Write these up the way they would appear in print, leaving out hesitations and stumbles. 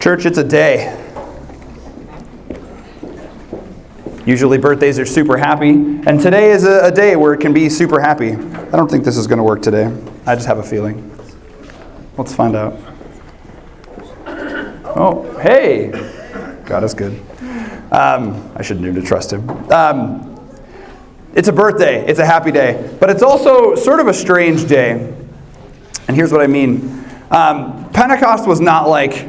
Church, it's a day. Usually birthdays are super happy, and today is a day where it can be super happy. I don't think this is going to work today. I just have a feeling. Let's find out. Oh, hey! God is good. I should know to trust him. It's a birthday. It's a happy day. But it's also sort of a strange day. And here's what I mean. Pentecost was not like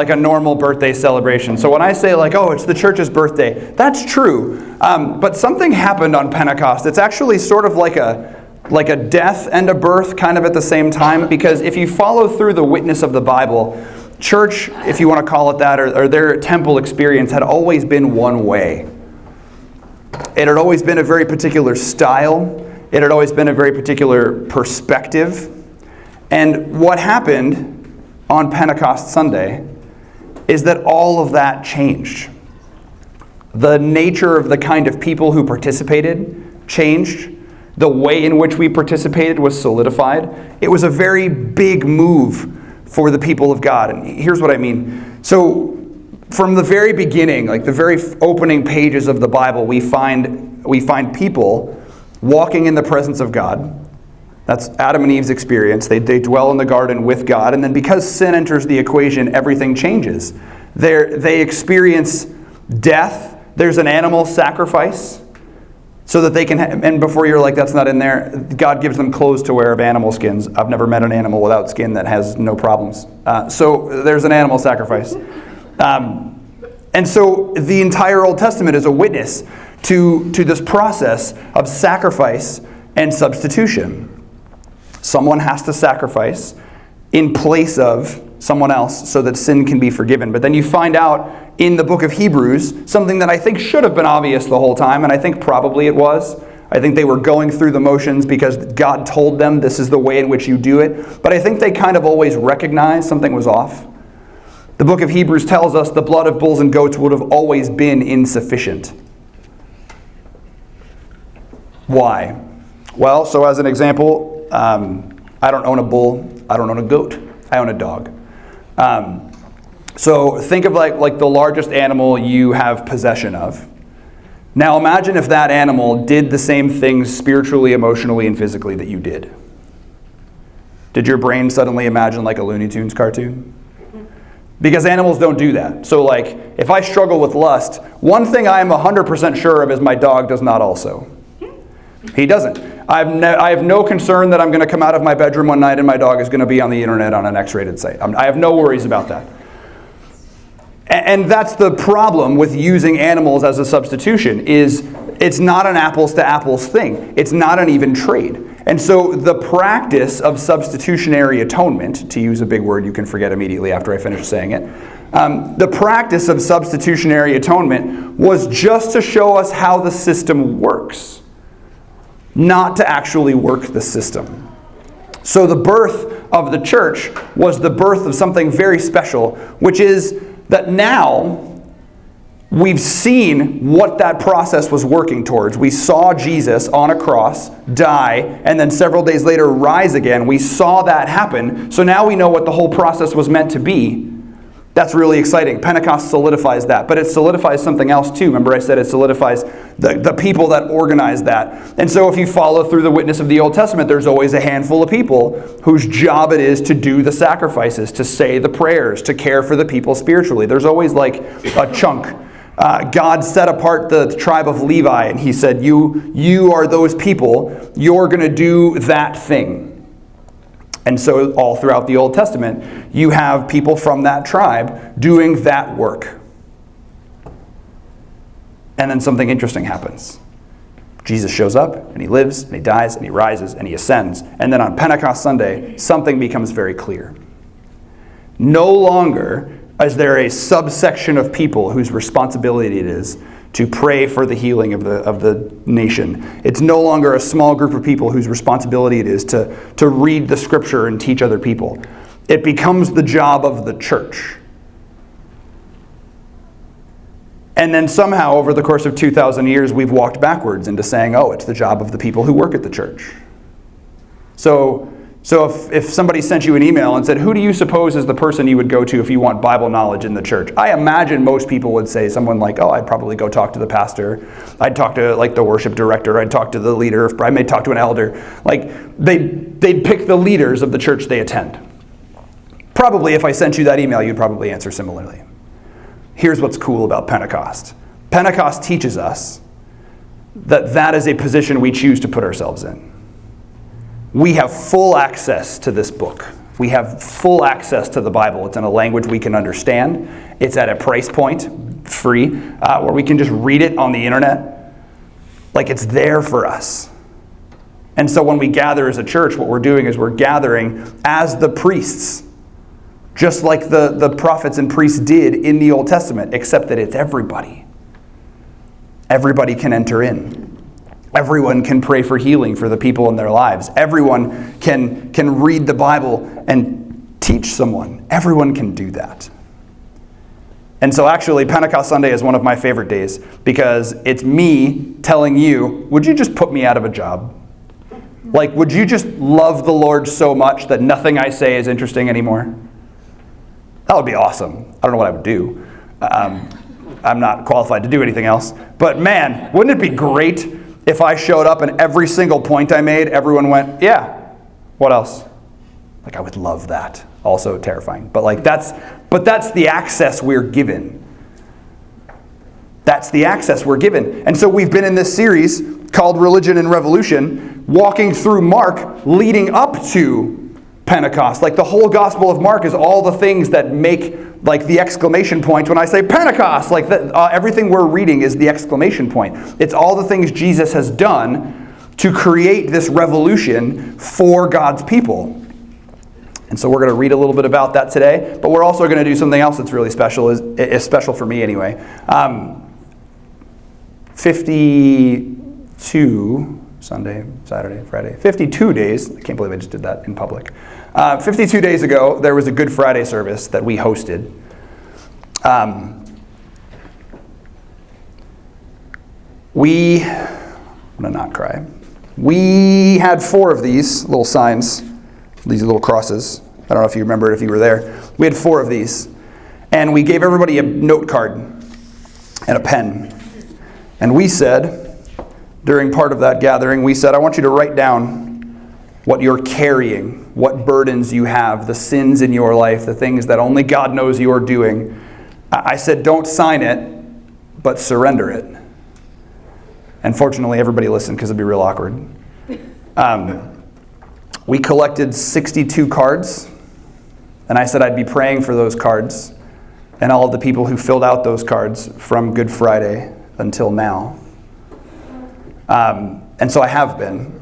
a normal birthday celebration. So when I say oh, it's the church's birthday, that's true. But something happened on Pentecost. It's actually sort of like a death and a birth kind of at the same time. Because if you follow through the witness of the Bible, church, if you want to call it that, or their temple experience had always been one way. It had always been a very particular style. It had always been a very particular perspective. And what happened on Pentecost Sunday is that all of that changed. The nature of the kind of people who participated changed. The way in which we participated was solidified. It was a very big move for the people of God. And here's what I mean. So from the very beginning, the very opening pages of the Bible, we find people walking in the presence of God. That's Adam and Eve's experience. They dwell in the garden with God. And then because sin enters the equation, everything changes. They experience death. There's an animal sacrifice so that they can... and before you're like, that's not in there, God gives them clothes to wear of animal skins. I've never met an animal without skin that has no problems. So there's an animal sacrifice. And so the entire Old Testament is a witness to this process of sacrifice and substitution. Someone has to sacrifice in place of someone else so that sin can be forgiven. But then you find out in the book of Hebrews something that I think should have been obvious the whole time, and I think probably it was. I think they were going through the motions because God told them this is the way in which you do it. But I think they kind of always recognized something was off. The book of Hebrews tells us the blood of bulls and goats would have always been insufficient. Why? Well, so as an example, I don't own a bull. I don't own a goat. I own a dog. So think of like the largest animal you have possession of. Now imagine if that animal did the same things spiritually, emotionally, and physically that you did. Did your brain suddenly imagine like a Looney Tunes cartoon? Because animals don't do that. So if I struggle with lust, one thing I am 100% sure of is my dog does not also. He doesn't. I have no concern that I'm going to come out of my bedroom one night and my dog is going to be on the internet on an X-rated site. I have no worries about that. And that's the problem with using animals as a substitution, is it's not an apples to apples thing. It's not an even trade. And so the practice of substitutionary atonement, to use a big word you can forget immediately after I finish saying it, the practice of substitutionary atonement was just to show us how the system works, not to actually work the system. So the birth of the church was the birth of something very special, which is that now we've seen what that process was working towards. We saw Jesus on a cross die and then several days later rise again. We saw that happen. So now we know what the whole process was meant to be. That's really exciting. Pentecost solidifies that. But it solidifies something else too. Remember I said it solidifies the people that organize that. And so if you follow through the witness of the Old Testament, there's always a handful of people whose job it is to do the sacrifices, to say the prayers, to care for the people spiritually. There's always a chunk. God set apart the tribe of Levi, and he said, you are those people. You're going to do that thing. And so all throughout the Old Testament, you have people from that tribe doing that work. And then something interesting happens. Jesus shows up, and he lives, and he dies, and he rises, and he ascends. And then on Pentecost Sunday, something becomes very clear. No longer is there a subsection of people whose responsibility it is to pray for the healing of the nation. It's no longer a small group of people whose responsibility it is to read the scripture and teach other people. It becomes the job of the church. And then somehow over the course of 2,000 years, we've walked backwards into saying, oh, it's the job of the people who work at the church. So So if somebody sent you an email and said, who do you suppose is the person you would go to if you want Bible knowledge in the church? I imagine most people would say someone like, oh, I'd probably go talk to the pastor. I'd talk to like the worship director. I'd talk to the leader. I may talk to an elder. Like they'd pick the leaders of the church they attend. Probably if I sent you that email, you'd probably answer similarly. Here's what's cool about Pentecost. Pentecost teaches us that is a position we choose to put ourselves in. We have full access to this book. We have full access to the Bible. It's in a language we can understand. It's at a price point, free, where we can just read it on the internet. Like it's there for us. And so when we gather as a church, what we're doing is we're gathering as the priests, just like the prophets and priests did in the Old Testament, except that it's everybody. Everybody can enter in. Everyone can pray for healing for the people in their lives. Everyone can read the Bible and teach someone. Everyone can do that. And so actually, Pentecost Sunday is one of my favorite days because it's me telling you, would you just put me out of a job? Like, would you just love the Lord so much that nothing I say is interesting anymore? That would be awesome. I don't know what I would do. I'm not qualified to do anything else. But man, wouldn't it be great if I showed up and every single point I made, everyone went, yeah, what else? Like, I would love that. Also terrifying. But that's the access we're given. That's the access we're given. And so we've been in this series called Religion and Revolution, walking through Mark, leading up to Pentecost. Like the whole Gospel of Mark is all the things that make like the exclamation point when I say Pentecost. Like everything we're reading is the exclamation point. It's all the things Jesus has done to create this revolution for God's people. And so we're going to read a little bit about that today, but we're also going to do something else that's really special, is special for me anyway. 52 Sunday, Saturday, Friday, 52 days. I can't believe I just did that in public. 52 days ago, there was a Good Friday service that we hosted. I'm going to not cry. We had 4 of these little signs, these little crosses. I don't know if you remember it if you were there. We had 4 of these. And we gave everybody a note card and a pen. And we said, during part of that gathering, we said, I want you to write down what you're carrying, what burdens you have, the sins in your life, the things that only God knows you're doing. I said, don't sign it, but surrender it. And fortunately, everybody listened because it'd be real awkward. We collected 62 cards, and I said I'd be praying for those cards and all of the people who filled out those cards from Good Friday until now. And so I have been.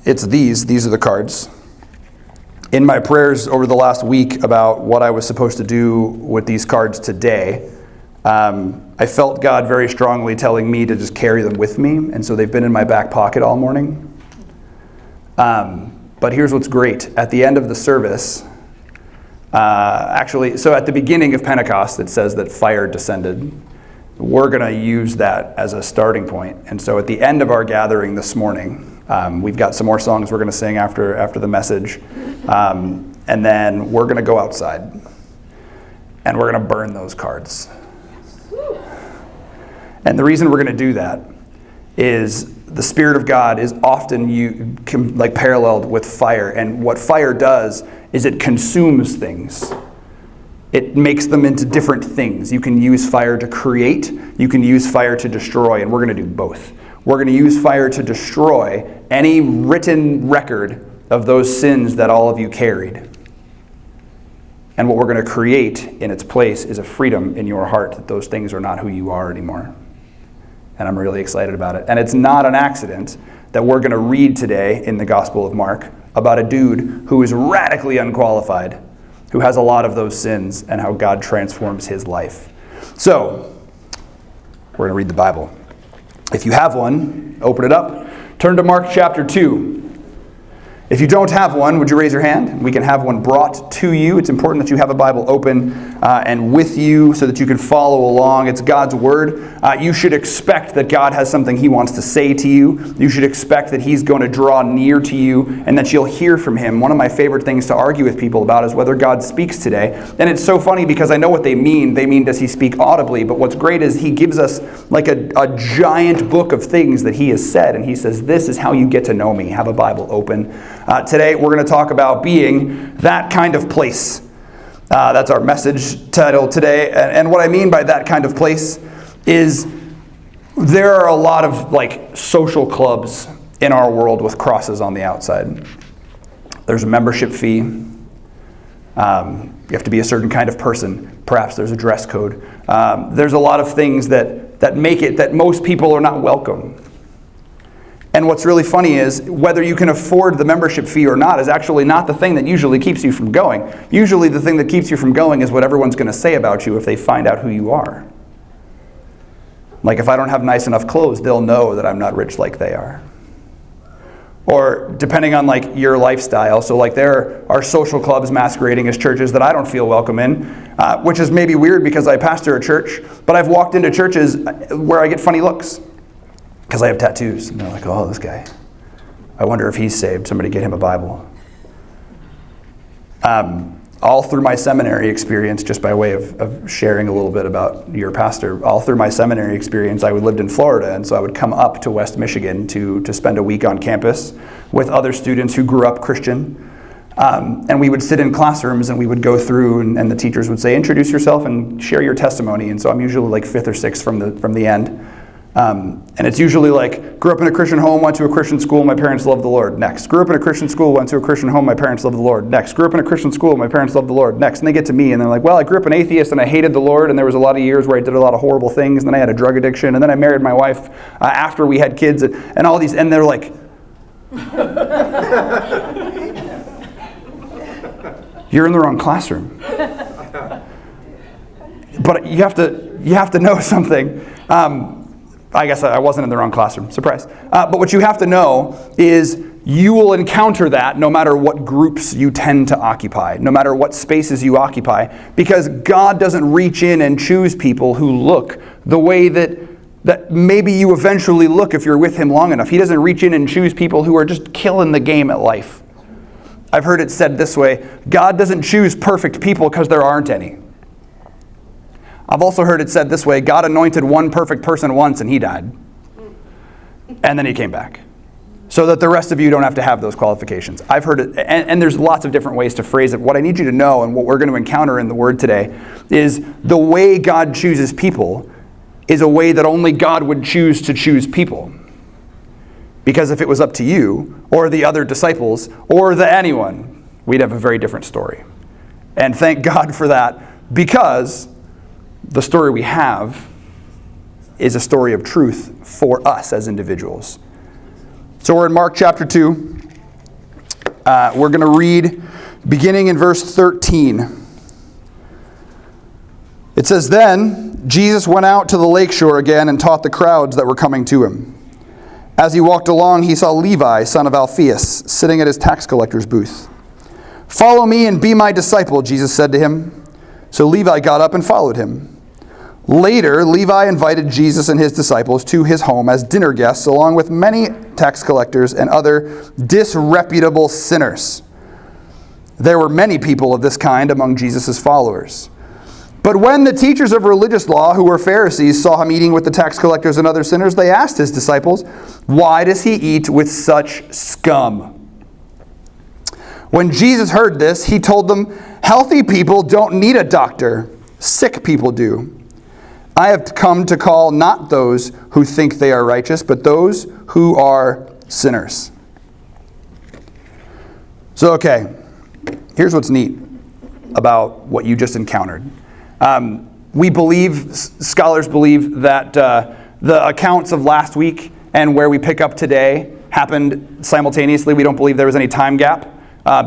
It's these are the cards. In my prayers over the last week about what I was supposed to do with these cards today, I felt God very strongly telling me to just carry them with me, and so they've been in my back pocket all morning. But here's what's great. At the end of the service, so at the beginning of Pentecost, it says that fire descended. We're going to use that as a starting point. And so at the end of our gathering this morning, we've got some more songs we're going to sing after the message. And then we're going to go outside. And we're going to burn those cards. And the reason we're going to do that is the Spirit of God is often paralleled with fire. And what fire does is it consumes things. It makes them into different things. You can use fire to create. You can use fire to destroy. And we're going to do both. We're going to use fire to destroy any written record of those sins that all of you carried. And what we're going to create in its place is a freedom in your heart that those things are not who you are anymore. And I'm really excited about it. And it's not an accident that we're going to read today in the Gospel of Mark about a dude who is radically unqualified, who has a lot of those sins, and how God transforms his life. So, we're going to read the Bible. If you have one, open it up. Turn to Mark chapter 2. If you don't have one, would you raise your hand? We can have one brought to you. It's important that you have a Bible open and with you so that you can follow along. It's God's Word. You should expect that God has something He wants to say to you. You should expect that He's going to draw near to you and that you'll hear from Him. One of my favorite things to argue with people about is whether God speaks today. And it's so funny because I know what they mean. They mean, does He speak audibly? But what's great is He gives us like a giant book of things that He has said. And He says, this is how you get to know me. Have a Bible open. Today, we're going to talk about being that kind of place. That's our message title today. And what I mean by that kind of place is there are a lot of like social clubs in our world with crosses on the outside. There's a membership fee. You have to be a certain kind of person. Perhaps there's a dress code. There's a lot of things that make it that most people are not welcome. And what's really funny is whether you can afford the membership fee or not is actually not the thing that usually keeps you from going. Usually the thing that keeps you from going is what everyone's going to say about you if they find out who you are. Like if I don't have nice enough clothes, they'll know that I'm not rich like they are. Or depending on like your lifestyle. So like there are social clubs masquerading as churches that I don't feel welcome in, which is maybe weird because I pastor a church, but I've walked into churches where I get funny looks. Because I have tattoos. And they're like, oh, this guy. I wonder if he's saved. Somebody get him a Bible. All through my seminary experience, just by way of sharing a little bit about your pastor, all through my seminary experience, I lived in Florida. And so I would come up to West Michigan to spend a week on campus with other students who grew up Christian. And we would sit in classrooms and we would go through and the teachers would say, introduce yourself and share your testimony. And so I'm usually like fifth or sixth from the end. And it's usually like, grew up in a Christian home, went to a Christian school, my parents loved the Lord. Next. Grew up in a Christian school, went to a Christian home, my parents loved the Lord. Next. Grew up in a Christian school, my parents loved the Lord. Next. And they get to me and they're like, well, I grew up an atheist and I hated the Lord and there was a lot of years where I did a lot of horrible things and then I had a drug addiction and then I married my wife after we had kids and all these, and they're like, you're in the wrong classroom. But you have to know something. I guess I wasn't in the wrong classroom. Surprise. But what you have to know is you will encounter that no matter what groups you tend to occupy, no matter what spaces you occupy, because God doesn't reach in and choose people who look the way that maybe you eventually look if you're with Him long enough. He doesn't reach in and choose people who are just killing the game at life. I've heard it said this way, God doesn't choose perfect people because there aren't any. I've also heard it said this way, God anointed one perfect person once and he died. And then he came back. So that the rest of you don't have to have those qualifications. I've heard it, and there's lots of different ways to phrase it. What I need you to know and what we're going to encounter in the Word today is the way God chooses people is a way that only God would choose to choose people. Because if it was up to you or the other disciples or anyone, we'd have a very different story. And thank God for that, because the story we have is a story of truth for us as individuals. So we're in Mark chapter 2. We're going to read beginning in verse 13. It says, then Jesus went out to the lakeshore again and taught the crowds that were coming to him. As he walked along, he saw Levi, son of Alphaeus, sitting at his tax collector's booth. Follow me and be my disciple, Jesus said to him. So Levi got up and followed him. Later, Levi invited Jesus and his disciples to his home as dinner guests, along with many tax collectors and other disreputable sinners. There were many people of this kind among Jesus' followers. But when the teachers of religious law, who were Pharisees, saw him eating with the tax collectors and other sinners, they asked his disciples, why does he eat with such scum? When Jesus heard this, he told them, healthy people don't need a doctor, sick people do. I have come to call not those who think they are righteous, but those who are sinners. So, okay, here's what's neat about what you just encountered. Scholars believe that the accounts of last week and where we pick up today happened simultaneously. We don't believe there was any time gap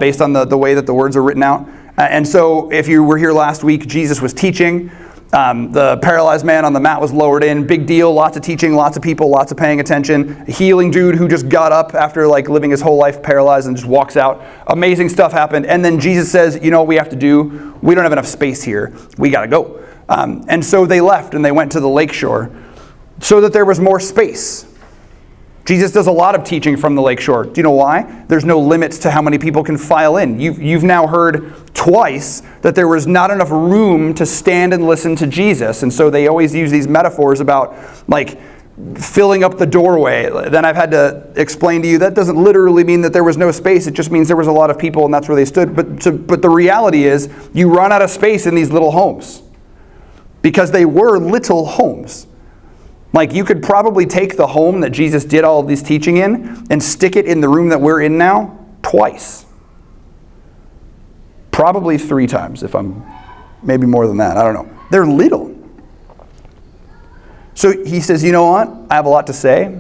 based on the way that the words are written out. And so if you were here last week, Jesus was teaching. The paralyzed man on the mat was lowered in. Big deal. Lots of teaching, lots of people, lots of paying attention. A healing dude who just got up after like living his whole life paralyzed and just walks out. Amazing stuff happened. And then Jesus says, you know what we have to do? We don't have enough space here. We got to go. And so they left and they went to the lakeshore so that there was more space. Jesus does a lot of teaching from the lakeshore. Do you know why? There's no limits to how many people can file in. You've now heard twice that there was not enough room to stand and listen to Jesus. And so they always use these metaphors about like filling up the doorway. Then I've had to explain to you that doesn't literally mean that there was no space. It just means there was a lot of people and that's where they stood. But the reality is you run out of space in these little homes because they were little homes. Like you could probably take the home that Jesus did all of this teaching in and stick it in the room that we're in now twice. Probably 3 times maybe more than that. I don't know. They're little. So he says, you know what? I have a lot to say.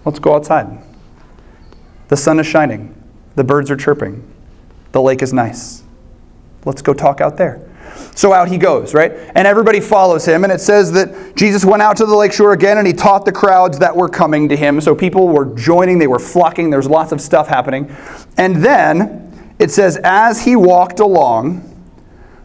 Let's go outside. The sun is shining. The birds are chirping. The lake is nice. Let's go talk out there. So out he goes, right? And everybody follows him. And it says that Jesus went out to the lakeshore again and he taught the crowds that were coming to him. So people were joining, they were flocking. There's lots of stuff happening. And then it says, as he walked along,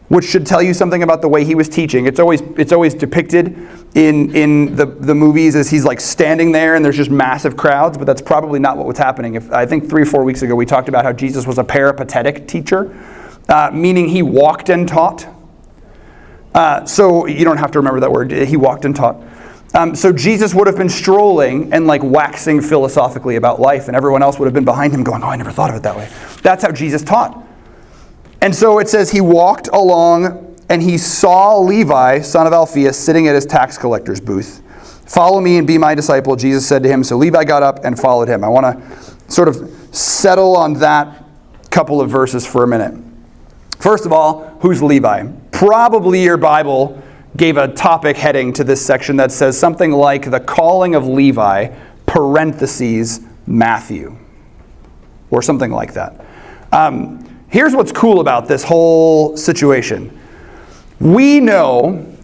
which should tell you something about the way he was teaching. It's always depicted in the movies as he's like standing there and there's just massive crowds, but that's probably not what was happening. I think 3 or 4 weeks ago we talked about how Jesus was a peripatetic teacher, meaning he walked and taught. So you don't have to remember that word. He walked and taught. So Jesus would have been strolling and like waxing philosophically about life, and everyone else would have been behind him going, oh, I never thought of it that way. That's how Jesus taught. And so it says he walked along and he saw Levi, son of Alphaeus, sitting at his tax collector's booth. Follow me and be my disciple, Jesus said to him. So Levi got up and followed him. I want to sort of settle on that couple of verses for a minute. First of all, who's Levi? Probably your Bible gave a topic heading to this section that says something like the calling of Levi, parentheses, Matthew, or something like that. Here's what's cool about this whole situation. We know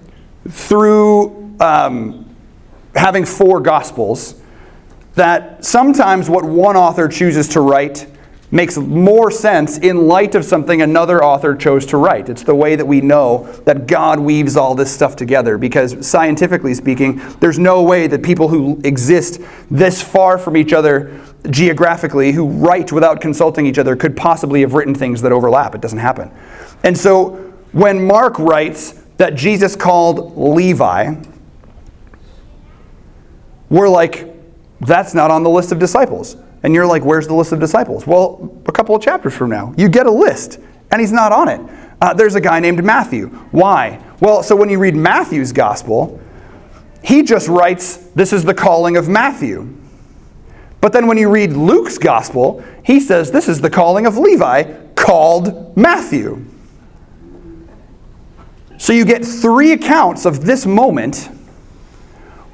through having 4 Gospels that sometimes what one author chooses to write makes more sense in light of something another author chose to write. It's the way that we know that God weaves all this stuff together, because scientifically speaking, there's no way that people who exist this far from each other geographically, who write without consulting each other, could possibly have written things that overlap. It doesn't happen. And so when Mark writes that Jesus called Levi, we're like, that's not on the list of disciples. And you're like, where's the list of disciples? Well, a couple of chapters from now, you get a list, and he's not on it. There's a guy named Matthew. Why? Well, so when you read Matthew's gospel, he just writes, this is the calling of Matthew. But then when you read Luke's gospel, he says, this is the calling of Levi, called Matthew. So you get 3 accounts of this moment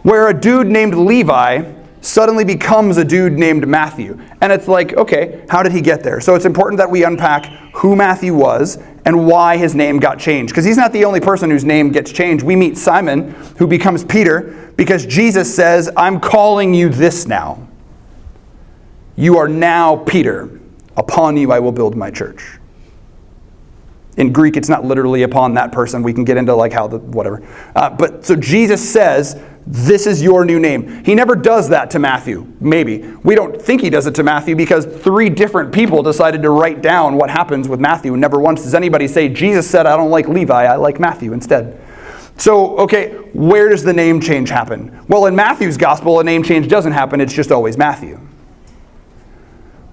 where a dude named Levi suddenly becomes a dude named Matthew. And it's like, okay, how did he get there? So it's important that we unpack who Matthew was and why his name got changed. Because he's not the only person whose name gets changed. We meet Simon, who becomes Peter, because Jesus says, I'm calling you this now. You are now Peter. Upon you I will build my church. In Greek, it's not literally upon that person. We can get into like how the whatever. But so Jesus says, this is your new name. He never does that to Matthew. Maybe. We don't think he does it to Matthew because 3 different people decided to write down what happens with Matthew. And never once does anybody say, Jesus said, I don't like Levi, I like Matthew instead. So, okay, where does the name change happen? Well, in Matthew's gospel, a name change doesn't happen. It's just always Matthew.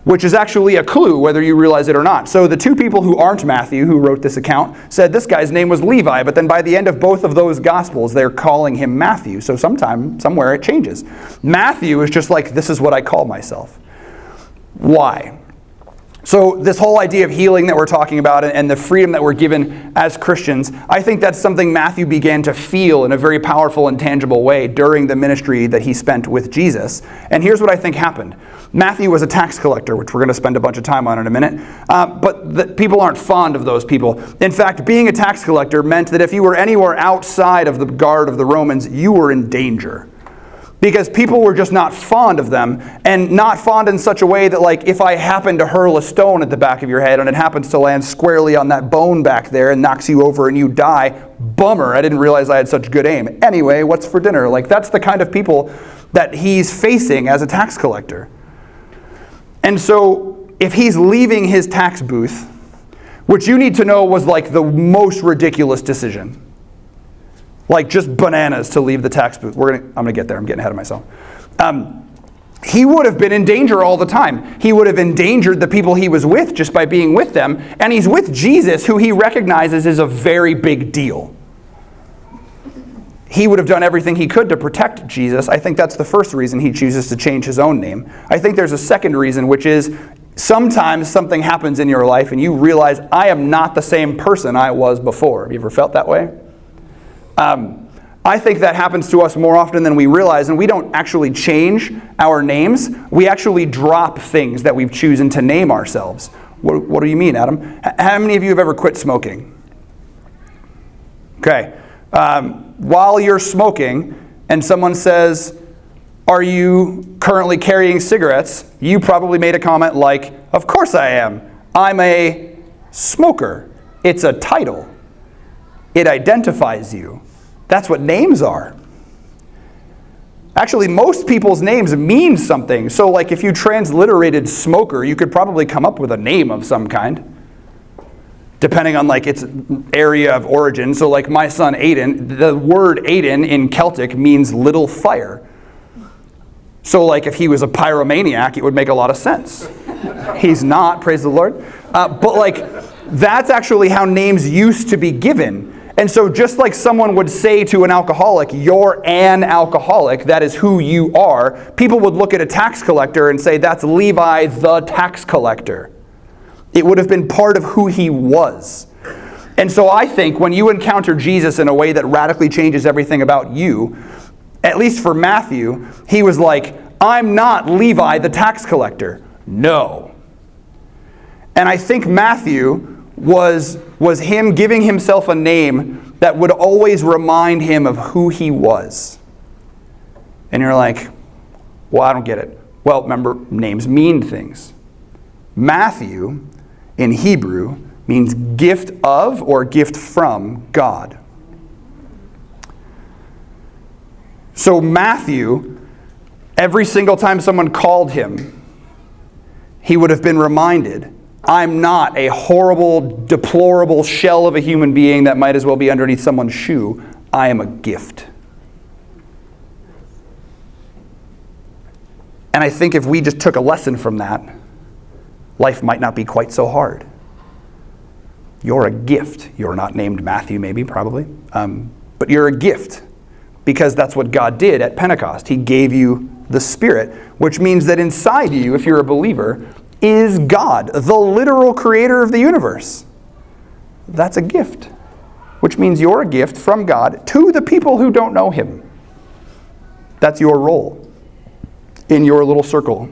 Which is actually a clue whether you realize it or not. So the 2 people who aren't Matthew, who wrote this account, said this guy's name was Levi, but then by the end of both of those Gospels, they're calling him Matthew. So somewhere it changes. Matthew is just like, this is what I call myself. Why? So this whole idea of healing that we're talking about and the freedom that we're given as Christians, I think that's something Matthew began to feel in a very powerful and tangible way during the ministry that he spent with Jesus. And here's what I think happened. Matthew was a tax collector, which we're going to spend a bunch of time on in a minute. But people aren't fond of those people. In fact, being a tax collector meant that if you were anywhere outside of the guard of the Romans, you were in danger. Because people were just not fond of them, and not fond in such a way that, like, if I happen to hurl a stone at the back of your head and it happens to land squarely on that bone back there and knocks you over and you die, bummer, I didn't realize I had such good aim. Anyway, what's for dinner? Like, that's the kind of people that he's facing as a tax collector. And so, if he's leaving his tax booth, which you need to know was like the most ridiculous decision. Like just bananas to leave the tax booth. I'm going to get there. I'm getting ahead of myself. He would have been in danger all the time. He would have endangered the people he was with just by being with them. And he's with Jesus, who he recognizes is a very big deal. He would have done everything he could to protect Jesus. I think that's the first reason he chooses to change his own name. I think there's a second reason, which is sometimes something happens in your life and you realize, I am not the same person I was before. Have you ever felt that way? I think that happens to us more often than we realize, and we don't actually change our names. We actually drop things that we've chosen to name ourselves. What do you mean, Adam? How many of you have ever quit smoking? Okay. While you're smoking and someone says, are you currently carrying cigarettes? You probably made a comment like, of course I am. I'm a smoker. It's a title. It identifies you. That's what names are. Actually, most people's names mean something. So like if you transliterated smoker, you could probably come up with a name of some kind, depending on like its area of origin. So like my son Aiden, the word Aiden in Celtic means little fire. So like if he was a pyromaniac, it would make a lot of sense. He's not, praise the Lord. But like that's actually how names used to be given. And so just like someone would say to an alcoholic, you're an alcoholic, that is who you are, people would look at a tax collector and say, that's Levi the tax collector. It would have been part of who he was. And so I think when you encounter Jesus in a way that radically changes everything about you, at least for Matthew, he was like, I'm not Levi the tax collector. No. And I think Matthew was him giving himself a name that would always remind him of who he was. And you're like, well, I don't get it. Well, remember, names mean things. Matthew, in Hebrew, means gift of or gift from God. So Matthew, every single time someone called him, he would have been reminded, I'm not a horrible, deplorable shell of a human being that might as well be underneath someone's shoe. I am a gift. And I think if we just took a lesson from that, life might not be quite so hard. You're a gift. You're not named Matthew, maybe, probably. But you're a gift because that's what God did at Pentecost. He gave you the Spirit, which means that inside you, if you're a believer, is God, the literal creator of the universe. That's a gift, which means you're a gift from God to the people who don't know him. That's your role in your little circle.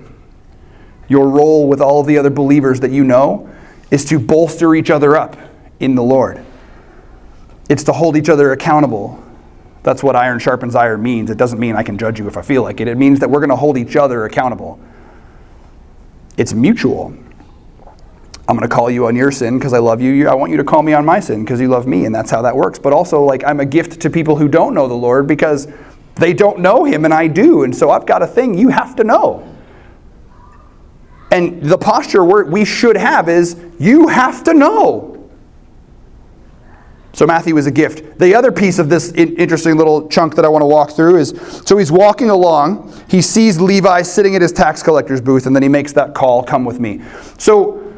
Your role with all of the other believers that you know is to bolster each other up in the Lord. It's to hold each other accountable. That's what iron sharpens iron means. It doesn't mean I can judge you if I feel like it. It means that we're going to hold each other accountable. It's mutual. I'm going to call you on your sin because I love you. I want you to call me on my sin because you love me, and that's how that works. But also, like, I'm a gift to people who don't know the Lord because they don't know him and I do. And so I've got a thing you have to know. And the posture we should have is, you have to know. So Matthew is a gift. The other piece of this interesting little chunk that I want to walk through is, so he's walking along, he sees Levi sitting at his tax collector's booth, and then he makes that call, come with me. So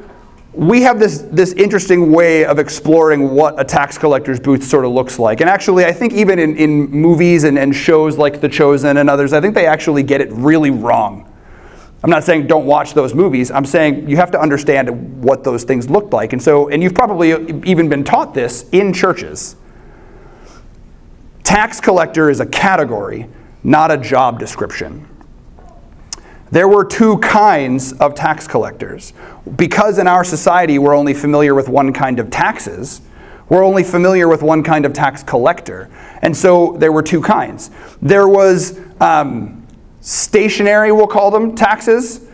we have this interesting way of exploring what a tax collector's booth sort of looks like. And actually, I think even in movies and shows like The Chosen and others, I think they actually get it really wrong. I'm not saying don't watch those movies. I'm saying you have to understand what those things looked like. And you've probably even been taught this in churches. Tax collector is a category, not a job description. There were two kinds of tax collectors. Because in our society we're only familiar with one kind of taxes, we're only familiar with one kind of tax collector. And so there were two kinds. There was stationary, we'll call them, taxes.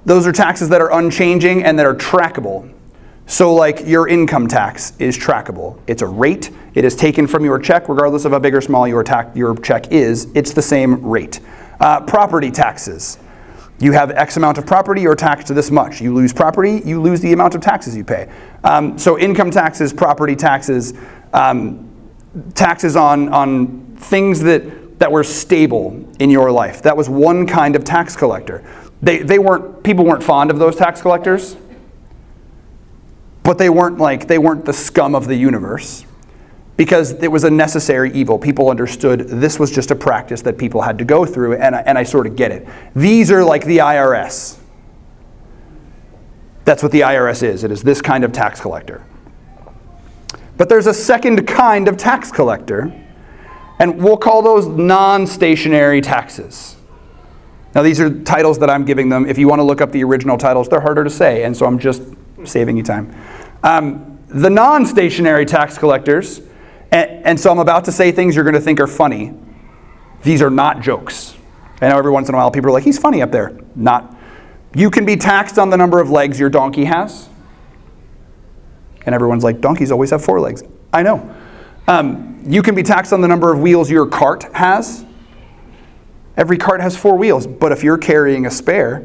Those are taxes that are unchanging and that are trackable. So like your income tax is trackable. It's a rate. It is taken from your check, regardless of how big or small your check is. It's the same rate. Property taxes. You have X amount of property, you're taxed to this much. You lose property, you lose the amount of taxes you pay. So income taxes, property taxes, taxes on things that were stable in your life. That was one kind of tax collector. People weren't fond of those tax collectors, but they weren't the scum of the universe, because it was a necessary evil. People understood this was just a practice that people had to go through, and I sort of get it. These are like the IRS. That's what the IRS is. It is this kind of tax collector. But there's a second kind of tax collector, and we'll call those non-stationary taxes. Now these are titles that I'm giving them. If you want to look up the original titles, they're harder to say, and so I'm just saving you time. The non-stationary tax collectors, and so I'm about to say things you're going to think are funny. These are not jokes. I know every once in a while people are like, he's funny up there. Not. You can be taxed on the number of legs your donkey has. And everyone's like, donkeys always have 4 legs. I know. You can be taxed on the number of wheels your cart has. Every cart has 4 wheels. But if you're carrying a spare,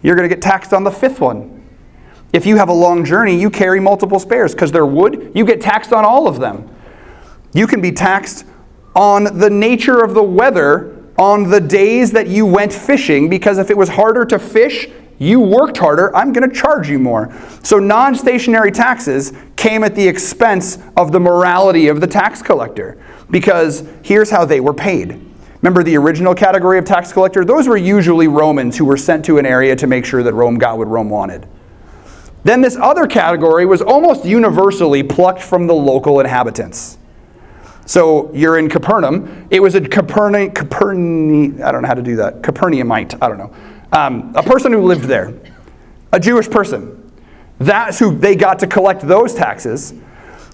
you're going to get taxed on the 5th one. If you have a long journey, you carry multiple spares because they're wood. You get taxed on all of them. You can be taxed on the nature of the weather on the days that you went fishing, because if it was harder to fish, you worked harder, I'm going to charge you more. So non-stationary taxes came at the expense of the morality of the tax collector, because here's how they were paid. Remember the original category of tax collector? Those were usually Romans who were sent to an area to make sure that Rome got what Rome wanted. Then this other category was almost universally plucked from the local inhabitants. So you're in Capernaum. It was a Capernaumite, I don't know how to do that. Capernaumite, I don't know. A person who lived there. A Jewish person. That's who they got to collect those taxes,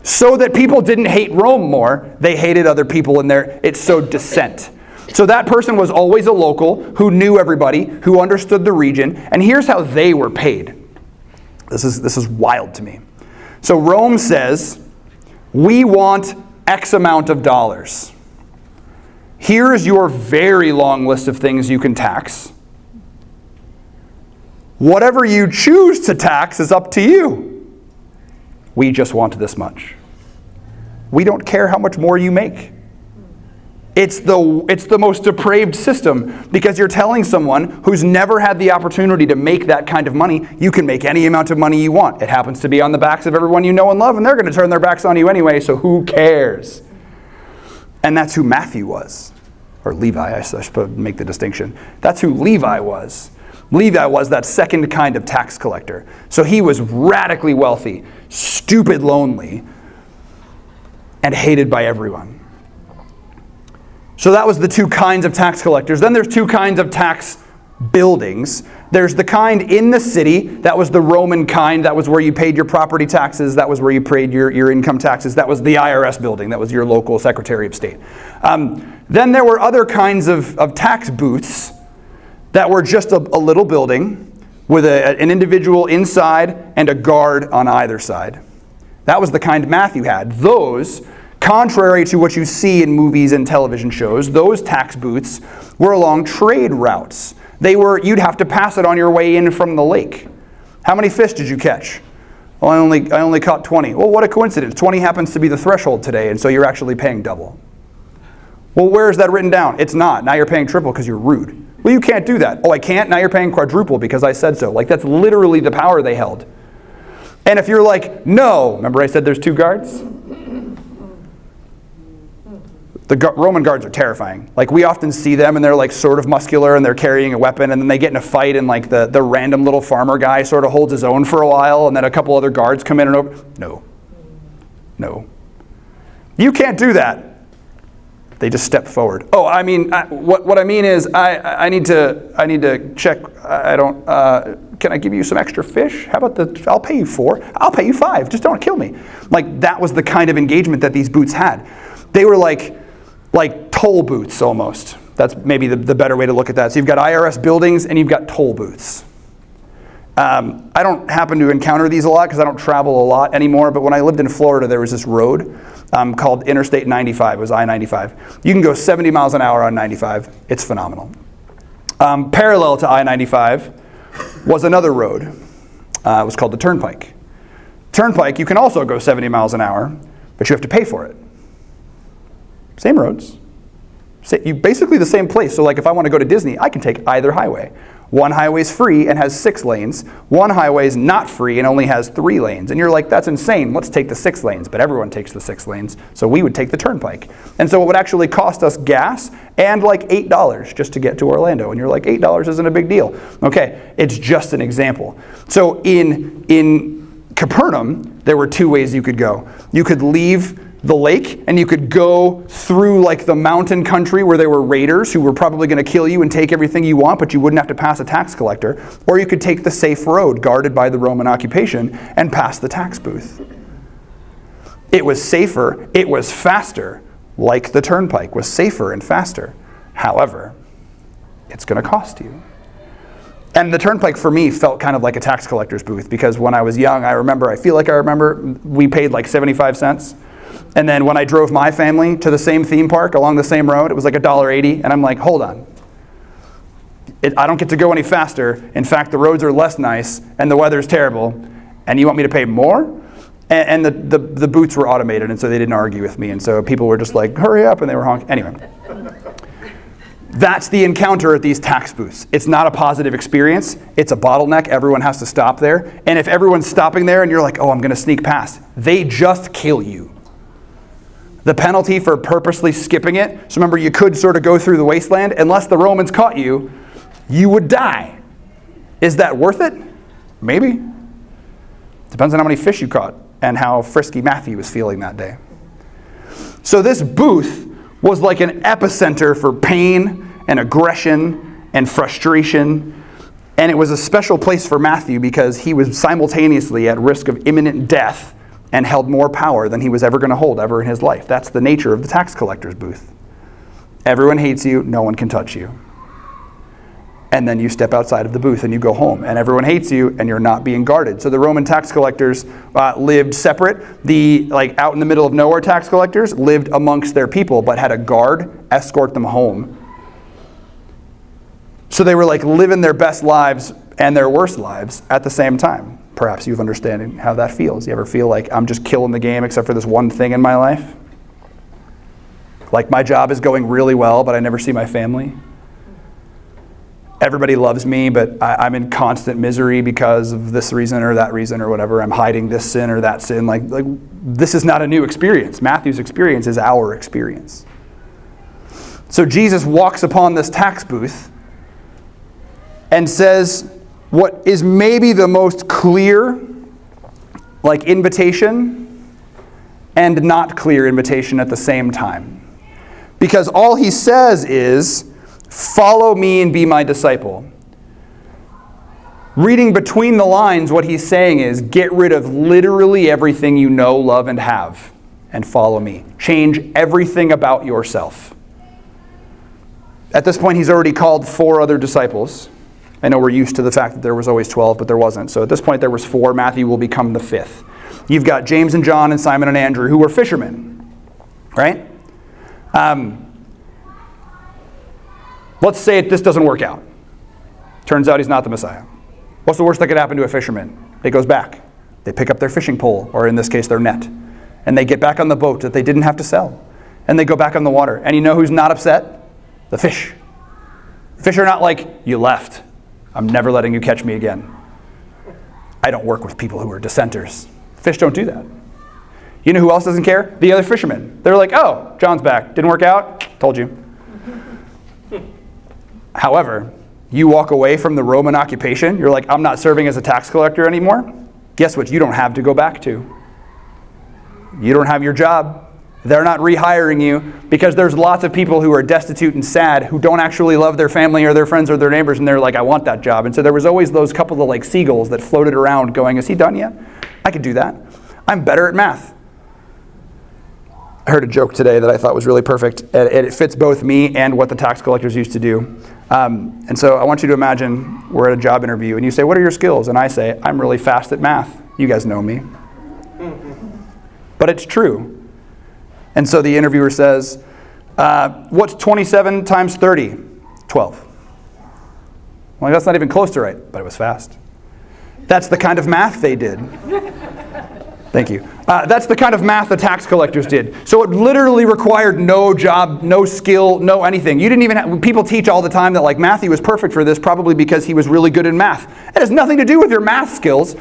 so that people didn't hate Rome more. They hated other people in there. It sowed dissent. So that person was always a local who knew everybody, who understood the region. And here's how they were paid. This is wild to me. So Rome says, we want X amount of dollars. Here's your very long list of things you can tax. Whatever you choose to tax is up to you. We just want this much. We don't care how much more you make. It's the most depraved system, because you're telling someone who's never had the opportunity to make that kind of money, you can make any amount of money you want. It happens to be on the backs of everyone you know and love, and they're going to turn their backs on you anyway, so who cares? And that's who Matthew was. Or Levi, I should make the distinction. That's who Levi was. Levi was that second kind of tax collector. So he was radically wealthy, stupid lonely, and hated by everyone. So that was the two kinds of tax collectors. Then there's two kinds of tax buildings. There's the kind in the city. That was the Roman kind. That was where you paid your property taxes. That was where you paid your income taxes. That was the IRS building. That was your local Secretary of State. Then there were other kinds of tax booths that were just a little building with an individual inside and a guard on either side. That was the kind Matthew had. Those, contrary to what you see in movies and television shows, those tax booths were along trade routes. You'd have to pass it on your way in from the lake. How many fish did you catch? Well, I only caught 20. Well, what a coincidence. 20 happens to be the threshold today, and so you're actually paying double. Well, where is that written down? It's not. Now you're paying triple because you're rude. Well, you can't do that. Oh, I can't? Now you're paying quadruple because I said so. Like, that's literally the power they held. And if you're like, no, remember I said there's two guards? The Roman guards are terrifying. Like, we often see them and they're like sort of muscular and they're carrying a weapon, and then they get in a fight and like the random little farmer guy sort of holds his own for a while, and then a couple other guards come in and over. No. You can't do that. They just step forward. Oh, I mean, what I mean is I need to check. Can I give you some extra fish? How about I'll pay you 4. I'll pay you 5. Just don't kill me. Like, that was the kind of engagement that these booths had. They were like toll booths almost. That's maybe the better way to look at that. So you've got IRS buildings and you've got toll booths. I don't happen to encounter these a lot because I don't travel a lot anymore, but when I lived in Florida, there was this road called Interstate 95. It was I-95. You can go 70 miles an hour on 95. It's phenomenal. Parallel to I-95 was another road. It was called the Turnpike. Turnpike, you can also go 70 miles an hour, but you have to pay for it. Same roads. Basically the same place. So like if I want to go to Disney, I can take either highway. One highway's free and has 6 lanes. One highway's not free and only has 3 lanes. And you're like, that's insane. Let's take the 6 lanes. But everyone takes the 6 lanes. So we would take the Turnpike. And so it would actually cost us gas and like $8 just to get to Orlando. And you're like, $8 isn't a big deal. Okay, it's just an example. So in Capernaum, there were 2 ways you could go. You could leave the lake, and you could go through like the mountain country where there were raiders who were probably going to kill you and take everything you want, but you wouldn't have to pass a tax collector. Or you could take the safe road guarded by the Roman occupation and pass the tax booth. It was safer, it was faster, like the Turnpike was safer and faster. However, it's going to cost you. And the Turnpike for me felt kind of like a tax collector's booth, because when I was young, I feel like I remember we paid like 75 cents. And then when I drove my family to the same theme park along the same road, it was like $1.80. And I'm like, hold on. I don't get to go any faster. In fact, the roads are less nice and the weather's terrible. And you want me to pay more? And the booths were automated, and so they didn't argue with me. And so people were just like, hurry up, and they were honking. Anyway. That's the encounter at these tax booths. It's not a positive experience. It's a bottleneck. Everyone has to stop there. And if everyone's stopping there and you're like, oh, I'm going to sneak past, they just kill you. The penalty for purposely skipping it, so remember, you could sort of go through the wasteland. Unless the Romans caught you, you would die. Is that worth it? Maybe. Depends on how many fish you caught and how frisky Matthew was feeling that day. So this booth was like an epicenter for pain and aggression and frustration. And it was a special place for Matthew because he was simultaneously at risk of imminent death and held more power than he was ever going to hold ever in his life. That's the nature of the tax collector's booth. Everyone hates you, no one can touch you. And then you step outside of the booth and you go home, and everyone hates you and you're not being guarded. So the Roman tax collectors lived separate. The out in the middle of nowhere tax collectors lived amongst their people, but had a guard escort them home. So they were like living their best lives and their worst lives at the same time. Perhaps you've understanding how that feels. You ever feel like I'm just killing the game except for this one thing in my life? Like my job is going really well, but I never see my family. Everybody loves me, but I'm in constant misery because of this reason or that reason or whatever. I'm hiding this sin or that sin. Like this is not a new experience. Matthew's experience is our experience. So Jesus walks upon this tax booth and says what is maybe the most clear invitation and not clear invitation at the same time. Because all he says is, follow me and be my disciple. Reading between the lines, what he's saying is, get rid of literally everything you know, love, and have, and follow me. Change everything about yourself. At this point, he's already called 4 other disciples. I know we're used to the fact that there was always 12, but there wasn't. So at this point, there was 4. Matthew will become the 5th. You've got James and John and Simon and Andrew, who were fishermen, right? Let's say this doesn't work out. Turns out he's not the Messiah. What's the worst that could happen to a fisherman? It goes back. They pick up their fishing pole, or in this case, their net, and they get back on the boat that they didn't have to sell. And they go back on the water. And you know who's not upset? The fish. Fish are not like, you left. I'm never letting you catch me again. I don't work with people who are dissenters. Fish don't do that. You know who else doesn't care? The other fishermen. They're like, oh, John's back. Didn't work out? Told you. However, you walk away from the Roman occupation. You're like, I'm not serving as a tax collector anymore. Guess what? You don't have to go back to. You don't have your job. They're not rehiring you because there's lots of people who are destitute and sad who don't actually love their family or their friends or their neighbors, and they're like, I want that job. And so there was always those couple of like seagulls that floated around going, is he done yet? I could do that. I'm better at math. I heard a joke today that I thought was really perfect, and it fits both me and what the tax collectors used to do. And so I want you to imagine we're at a job interview, and you say, what are your skills? And I say, I'm really fast at math. You guys know me. But it's true. And so the interviewer says, what's 27 times 30? 12. Well, that's not even close to right, but it was fast. That's the kind of math they did. Thank you. That's the kind of math the tax collectors did. So it literally required no job, no skill, no anything. You didn't even have, people teach all the time that like Matthew was perfect for this probably because he was really good in math. It has nothing to do with your math skills,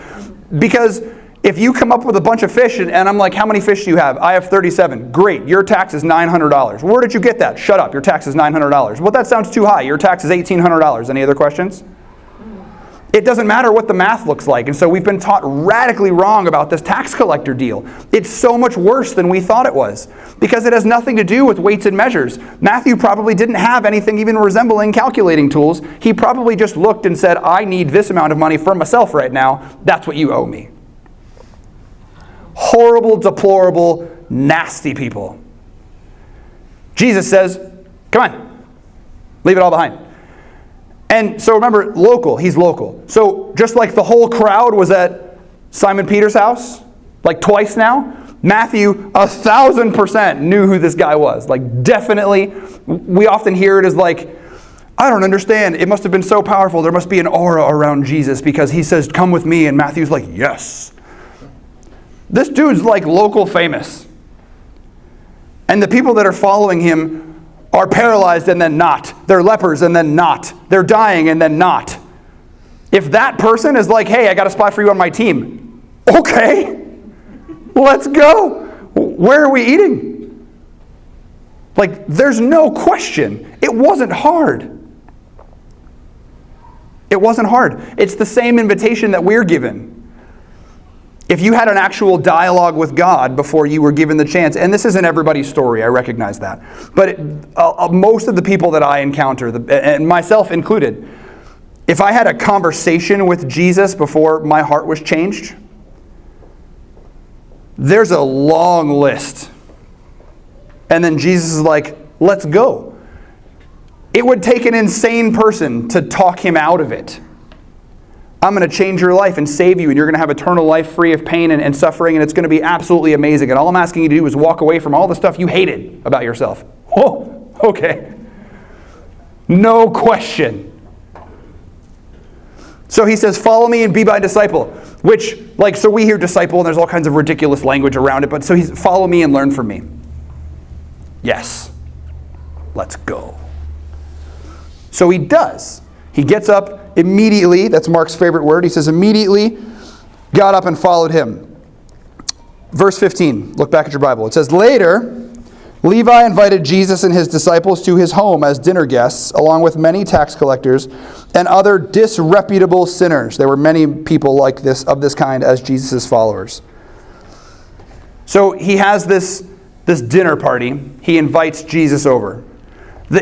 because if you come up with a bunch of fish and I'm like, how many fish do you have? I have 37. Great. Your tax is $900. Where did you get that? Shut up. Your tax is $900. Well, that sounds too high. Your tax is $1,800. Any other questions? It doesn't matter what the math looks like. And so we've been taught radically wrong about this tax collector deal. It's so much worse than we thought it was because it has nothing to do with weights and measures. Matthew probably didn't have anything even resembling calculating tools. He probably just looked and said, I need this amount of money for myself right now. That's what you owe me. Horrible, deplorable, nasty people. Jesus says, come on, leave it all behind. And so remember, local, he's local. So just like the whole crowd was at Simon Peter's house, like twice now, Matthew 1,000% knew who this guy was. Like definitely, we often hear it as like, I don't understand. It must have been so powerful. There must be an aura around Jesus because he says, come with me. And Matthew's like, yes. This dude's like local famous. And the people that are following him are paralyzed and then not. They're lepers and then not. They're dying and then not. If that person is like, hey, I got a spot for you on my team. Okay, let's go. Where are we eating? Like, there's no question. It wasn't hard. It wasn't hard. It's the same invitation that we're given. If you had an actual dialogue with God before you were given the chance, and this isn't everybody's story, I recognize that, but most of the people that I encounter, and myself included, if I had a conversation with Jesus before my heart was changed, there's a long list. And then Jesus is like, let's go. It would take an insane person to talk him out of it. I'm going to change your life and save you, and you're going to have eternal life free of pain and suffering, and it's going to be absolutely amazing. And all I'm asking you to do is walk away from all the stuff you hated about yourself. Oh, okay. No question. So he says, follow me and be my disciple. Which, like, so we hear disciple, and there's all kinds of ridiculous language around it, but so he's, follow me and learn from me. Yes. Let's go. So he does. He gets up immediately. That's Mark's favorite word. He says, immediately got up and followed him. Verse 15. Look back at your Bible. It says, later, Levi invited Jesus and his disciples to his home as dinner guests, along with many tax collectors and other disreputable sinners. There were many people like this, of this kind, as Jesus' followers. So he has this dinner party. He invites Jesus over.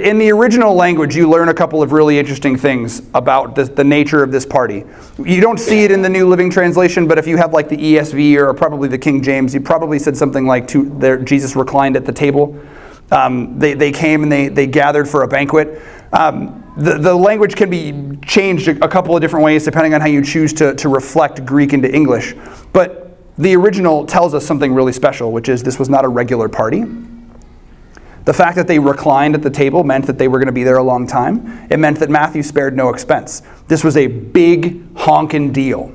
In the original language, you learn a couple of really interesting things about the nature of this party. You don't see it in the New Living Translation, but if you have like the ESV or probably the King James, he probably said something like Jesus reclined at the table. They came and they gathered for a banquet. The language can be changed a couple of different ways depending on how you choose to reflect Greek into English. But the original tells us something really special, which is this was not a regular party. The fact that they reclined at the table meant that they were going to be there a long time. It meant that Matthew spared no expense. This was a big honkin' deal.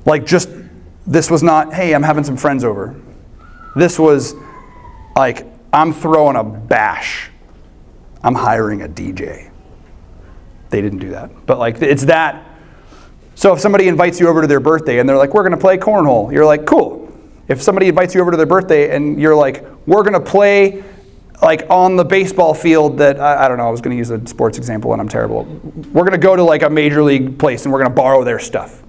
Like this was not, hey, I'm having some friends over. This was like, I'm throwing a bash. I'm hiring a DJ. They didn't do that. But like, it's that. So if somebody invites you over to their birthday and they're like, we're going to play cornhole. You're like, cool. If somebody invites you over to their birthday and you're like, we're going to play like on the baseball field that, I don't know, I was going to use a sports example and I'm terrible. We're going to go to like a major league place and we're going to borrow their stuff.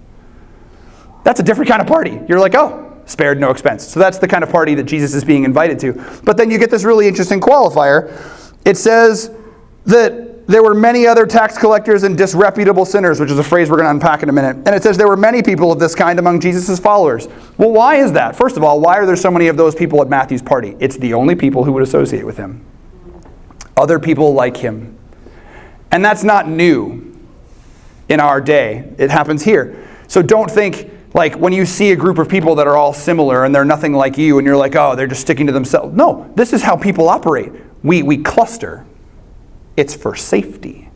That's a different kind of party. You're like, oh, spared no expense. So that's the kind of party that Jesus is being invited to. But then you get this really interesting qualifier. It says that there were many other tax collectors and disreputable sinners, which is a phrase we're going to unpack in a minute. And it says there were many people of this kind among Jesus' followers. Well, why is that? First of all, why are there so many of those people at Matthew's party? It's the only people who would associate with him. Other people like him. And that's not new in our day. It happens here. So don't think like when you see a group of people that are all similar and they're nothing like you and you're like, oh, they're just sticking to themselves. No, this is how people operate. We cluster. It's for safety.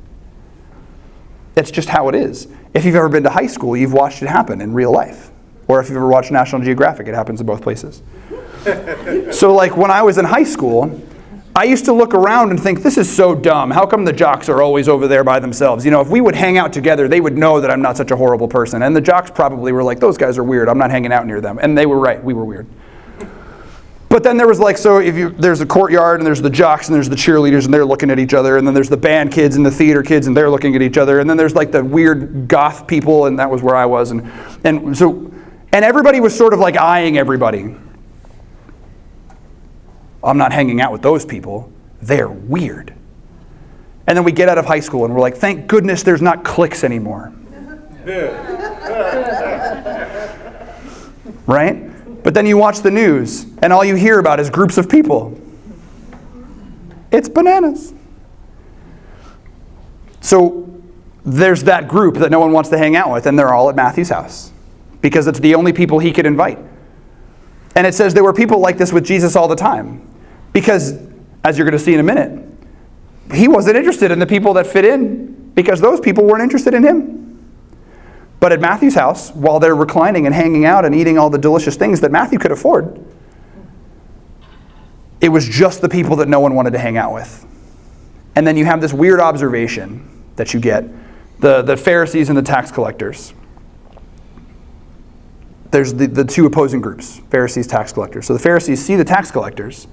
That's just how it is. If you've ever been to high school, you've watched it happen in real life. Or if you've ever watched National Geographic, it happens in both places. So like when I was in high school, I used to look around and think, this is so dumb. How come the jocks are always over there by themselves? You know, if we would hang out together, they would know that I'm not such a horrible person. And the jocks probably were like, those guys are weird. I'm not hanging out near them. And they were right. We were weird. But then there was like, so there's a courtyard and there's the jocks and there's the cheerleaders and they're looking at each other, and then there's the band kids and the theater kids and they're looking at each other, and then there's like the weird goth people, and that was where I was, and everybody was sort of like eyeing everybody. I'm not hanging out with those people. They're weird. And then we get out of high school and we're like, thank goodness there's not cliques anymore. Right? But then you watch the news, and all you hear about is groups of people. It's bananas. So there's that group that no one wants to hang out with, and they're all at Matthew's house because it's the only people he could invite. And it says there were people like this with Jesus all the time because, as you're going to see in a minute, he wasn't interested in the people that fit in because those people weren't interested in him. But at Matthew's house, while they're reclining and hanging out and eating all the delicious things that Matthew could afford, it was just the people that no one wanted to hang out with. And then you have this weird observation that you get, the Pharisees and the tax collectors. There's the two opposing groups, Pharisees, tax collectors. So the Pharisees see the tax collectors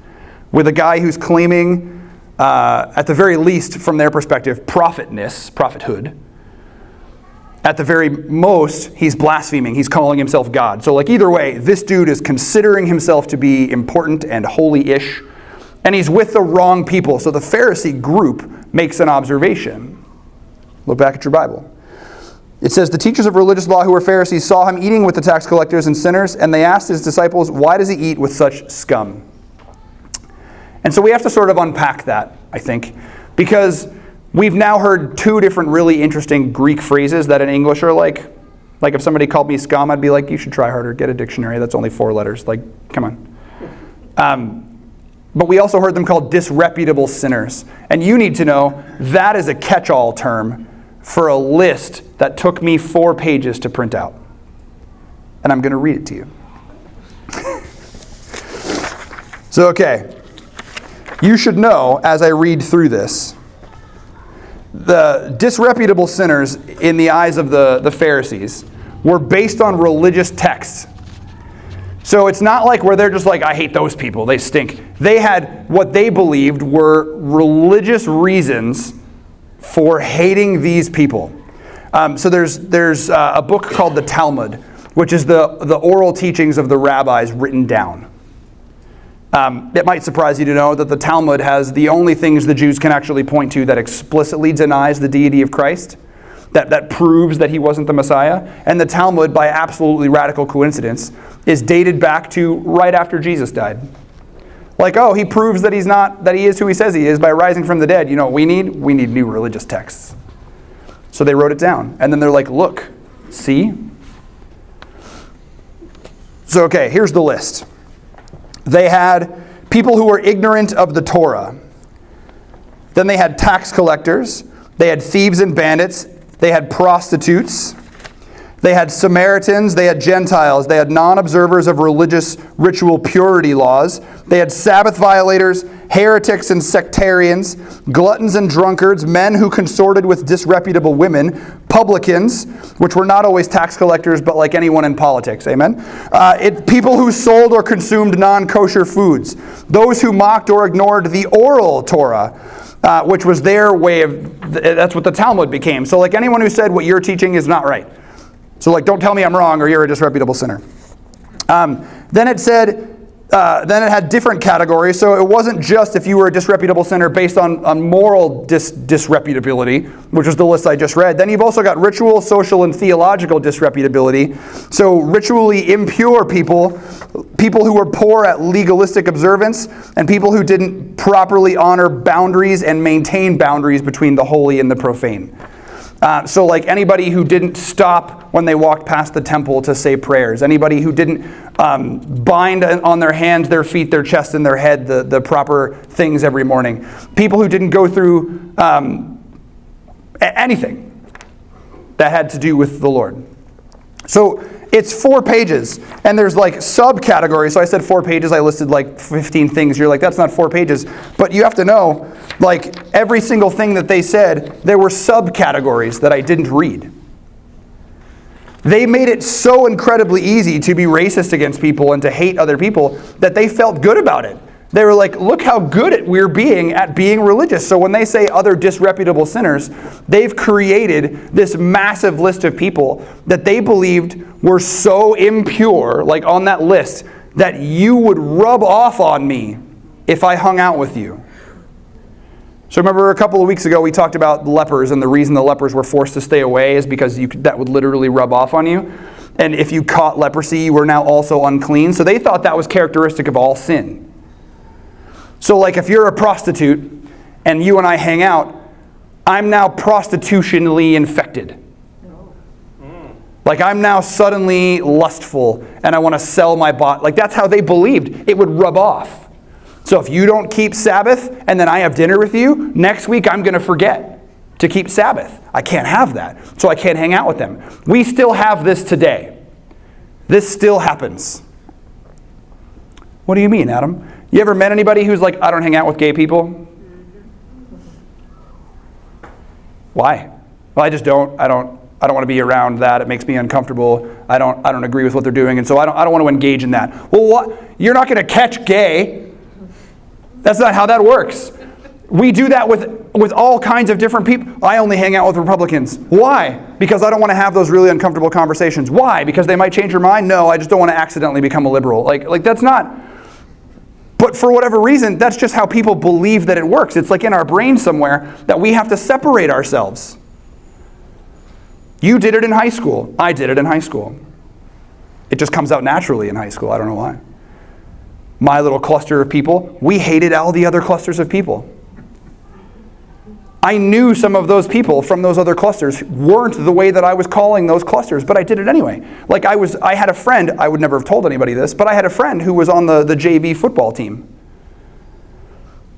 with a guy who's claiming, at the very least from their perspective, prophethood. At the very most, he's blaspheming. He's calling himself God. So like either way, this dude is considering himself to be important and holy-ish, and he's with the wrong people. So the Pharisee group makes an observation. Look back at your Bible. It says, the teachers of religious law who were Pharisees saw him eating with the tax collectors and sinners, and they asked his disciples, why does he eat with such scum? And so we have to sort of unpack that, I think, because we've now heard two different really interesting Greek phrases that in English are like if somebody called me scum, I'd be like, you should try harder, get a dictionary, that's only 4 letters, like, come on. But we also heard them called disreputable sinners. And you need to know that is a catch-all term for a list that took me 4 pages to print out. And I'm going to read it to you. So, okay. You should know, as I read through this, the disreputable sinners in the eyes of the Pharisees were based on religious texts. So it's not like where they're just like, I hate those people, they stink. They had what they believed were religious reasons for hating these people. So there's a book called the Talmud, which is the oral teachings of the rabbis written down. It might surprise you to know that the Talmud has the only things the Jews can actually point to that explicitly denies the deity of Christ, that proves that he wasn't the Messiah. And the Talmud, by absolutely radical coincidence, is dated back to right after Jesus died. Like, oh, he proves that he is who he says he is by rising from the dead. You know what we need? We need new religious texts. So they wrote it down. And then they're like, look, see? So, okay, here's the list. They had people who were ignorant of the Torah. Then they had tax collectors. They had thieves and bandits. They had prostitutes. They had Samaritans. They had Gentiles. They had non-observers of religious ritual purity laws. They had Sabbath violators, heretics and sectarians, gluttons and drunkards, men who consorted with disreputable women, publicans, which were not always tax collectors, but like anyone in politics, amen? People who sold or consumed non-kosher foods, those who mocked or ignored the oral Torah, which was their way of, that's what the Talmud became. So like anyone who said what you're teaching is not right. So like, don't tell me I'm wrong or you're a disreputable sinner. Then it said, then it had different categories. So it wasn't just if you were a disreputable sinner based on moral disreputability, which was the list I just read. Then you've also got ritual, social, and theological disreputability. So ritually impure people who were poor at legalistic observance, and people who didn't properly honor boundaries and maintain boundaries between the holy and the profane. So like anybody who didn't stop when they walked past the temple to say prayers, anybody who didn't bind on their hands, their feet, their chest, and their head the proper things every morning, people who didn't go through anything that had to do with the Lord. So it's 4 pages, and there's like subcategories. So I said 4 pages, I listed like 15 things. You're like, that's not 4 pages. But you have to know, like every single thing that they said, there were subcategories that I didn't read. They made it so incredibly easy to be racist against people and to hate other people that they felt good about it. They were like, look how good we're being at being religious. So when they say other disreputable sinners, they've created this massive list of people that they believed were so impure, like on that list, that you would rub off on me if I hung out with you. So remember a couple of weeks ago we talked about lepers, and the reason the lepers were forced to stay away is because that would literally rub off on you. And if you caught leprosy, you were now also unclean. So they thought that was characteristic of all sin. So like if you're a prostitute and you and I hang out, I'm now prostitutionally infected. Like I'm now suddenly lustful and I want to sell my body. Like that's how they believed it would rub off. So if you don't keep Sabbath and then I have dinner with you, next week I'm going to forget to keep Sabbath. I can't have that. So I can't hang out with them. We still have this today. This still happens. What do you mean, Adam? You ever met anybody who's like, I don't hang out with gay people? Why? Well, I just don't. I don't want to be around that. It makes me uncomfortable. I don't agree with what they're doing, and so I don't want to engage in that. Well, what? You're not going to catch gay. That's not how that works. We do that with all kinds of different people. I only hang out with Republicans. Why? Because I don't want to have those really uncomfortable conversations. Why? Because they might change your mind? No, I just don't want to accidentally become a liberal. Like that's not. But for whatever reason, that's just how people believe that it works. It's like in our brain somewhere that we have to separate ourselves. You did it in high school. I did it in high school. It just comes out naturally in high school. I don't know why. My little cluster of people, we hated all the other clusters of people. I knew some of those people from those other clusters weren't the way that I was calling those clusters, but I did it anyway. Like I had a friend, I would never have told anybody this, but I had a friend who was on the JV football team.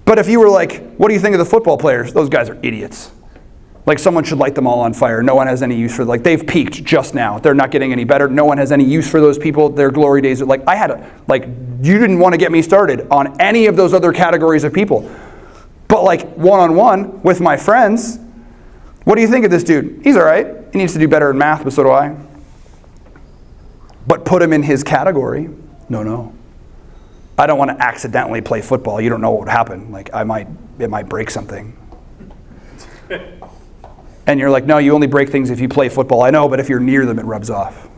But if you were like, what do you think of the football players? Those guys are idiots. Like someone should light them all on fire. No one has any use for them. Like they've peaked just now. They're not getting any better. No one has any use for those people. Their glory days are like, you didn't want to get me started on any of those other categories of people. But like one-on-one with my friends, what do you think of this dude? He's all right. He needs to do better in math, but so do I. But put him in his category. No. I don't want to accidentally play football. You don't know what would happen. Like it might break something. And you're like, no, you only break things if you play football. I know, but if you're near them, it rubs off.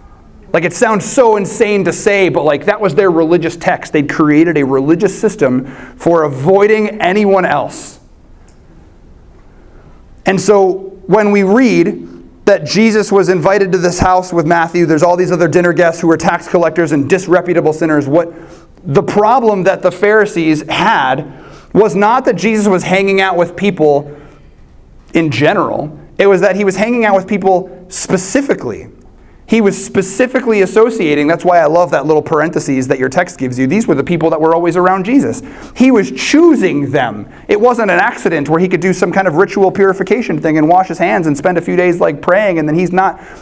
Like it sounds so insane to say, but like that was their religious text. They'd created a religious system for avoiding anyone else. And so when we read that Jesus was invited to this house with Matthew, there's all these other dinner guests who were tax collectors and disreputable sinners. What the problem that the Pharisees had was not that Jesus was hanging out with people in general. It was that he was hanging out with people specifically. He was specifically associating, that's why I love that little parentheses that your text gives you. These were the people that were always around Jesus. He was choosing them. It wasn't an accident where he could do some kind of ritual purification thing and wash his hands and spend a few days like praying, and then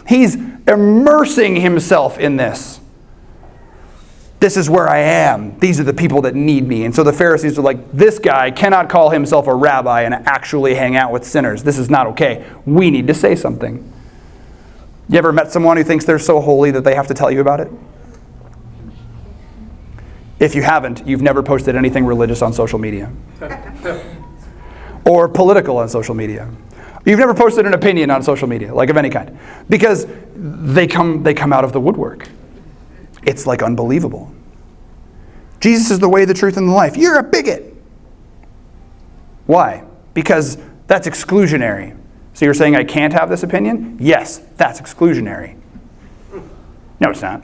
he's immersing himself in this. This is where I am. These are the people that need me. And so the Pharisees are like, this guy cannot call himself a rabbi and actually hang out with sinners. This is not okay. We need to say something. You ever met someone who thinks they're so holy that they have to tell you about it? If you haven't, you've never posted anything religious on social media. Or political on social media. You've never posted an opinion on social media, like of any kind. Because they come out of the woodwork. It's like unbelievable. Jesus is the way, the truth, and the life. You're a bigot. Why? Because that's exclusionary. So you're saying I can't have this opinion? Yes, that's exclusionary. No, it's not.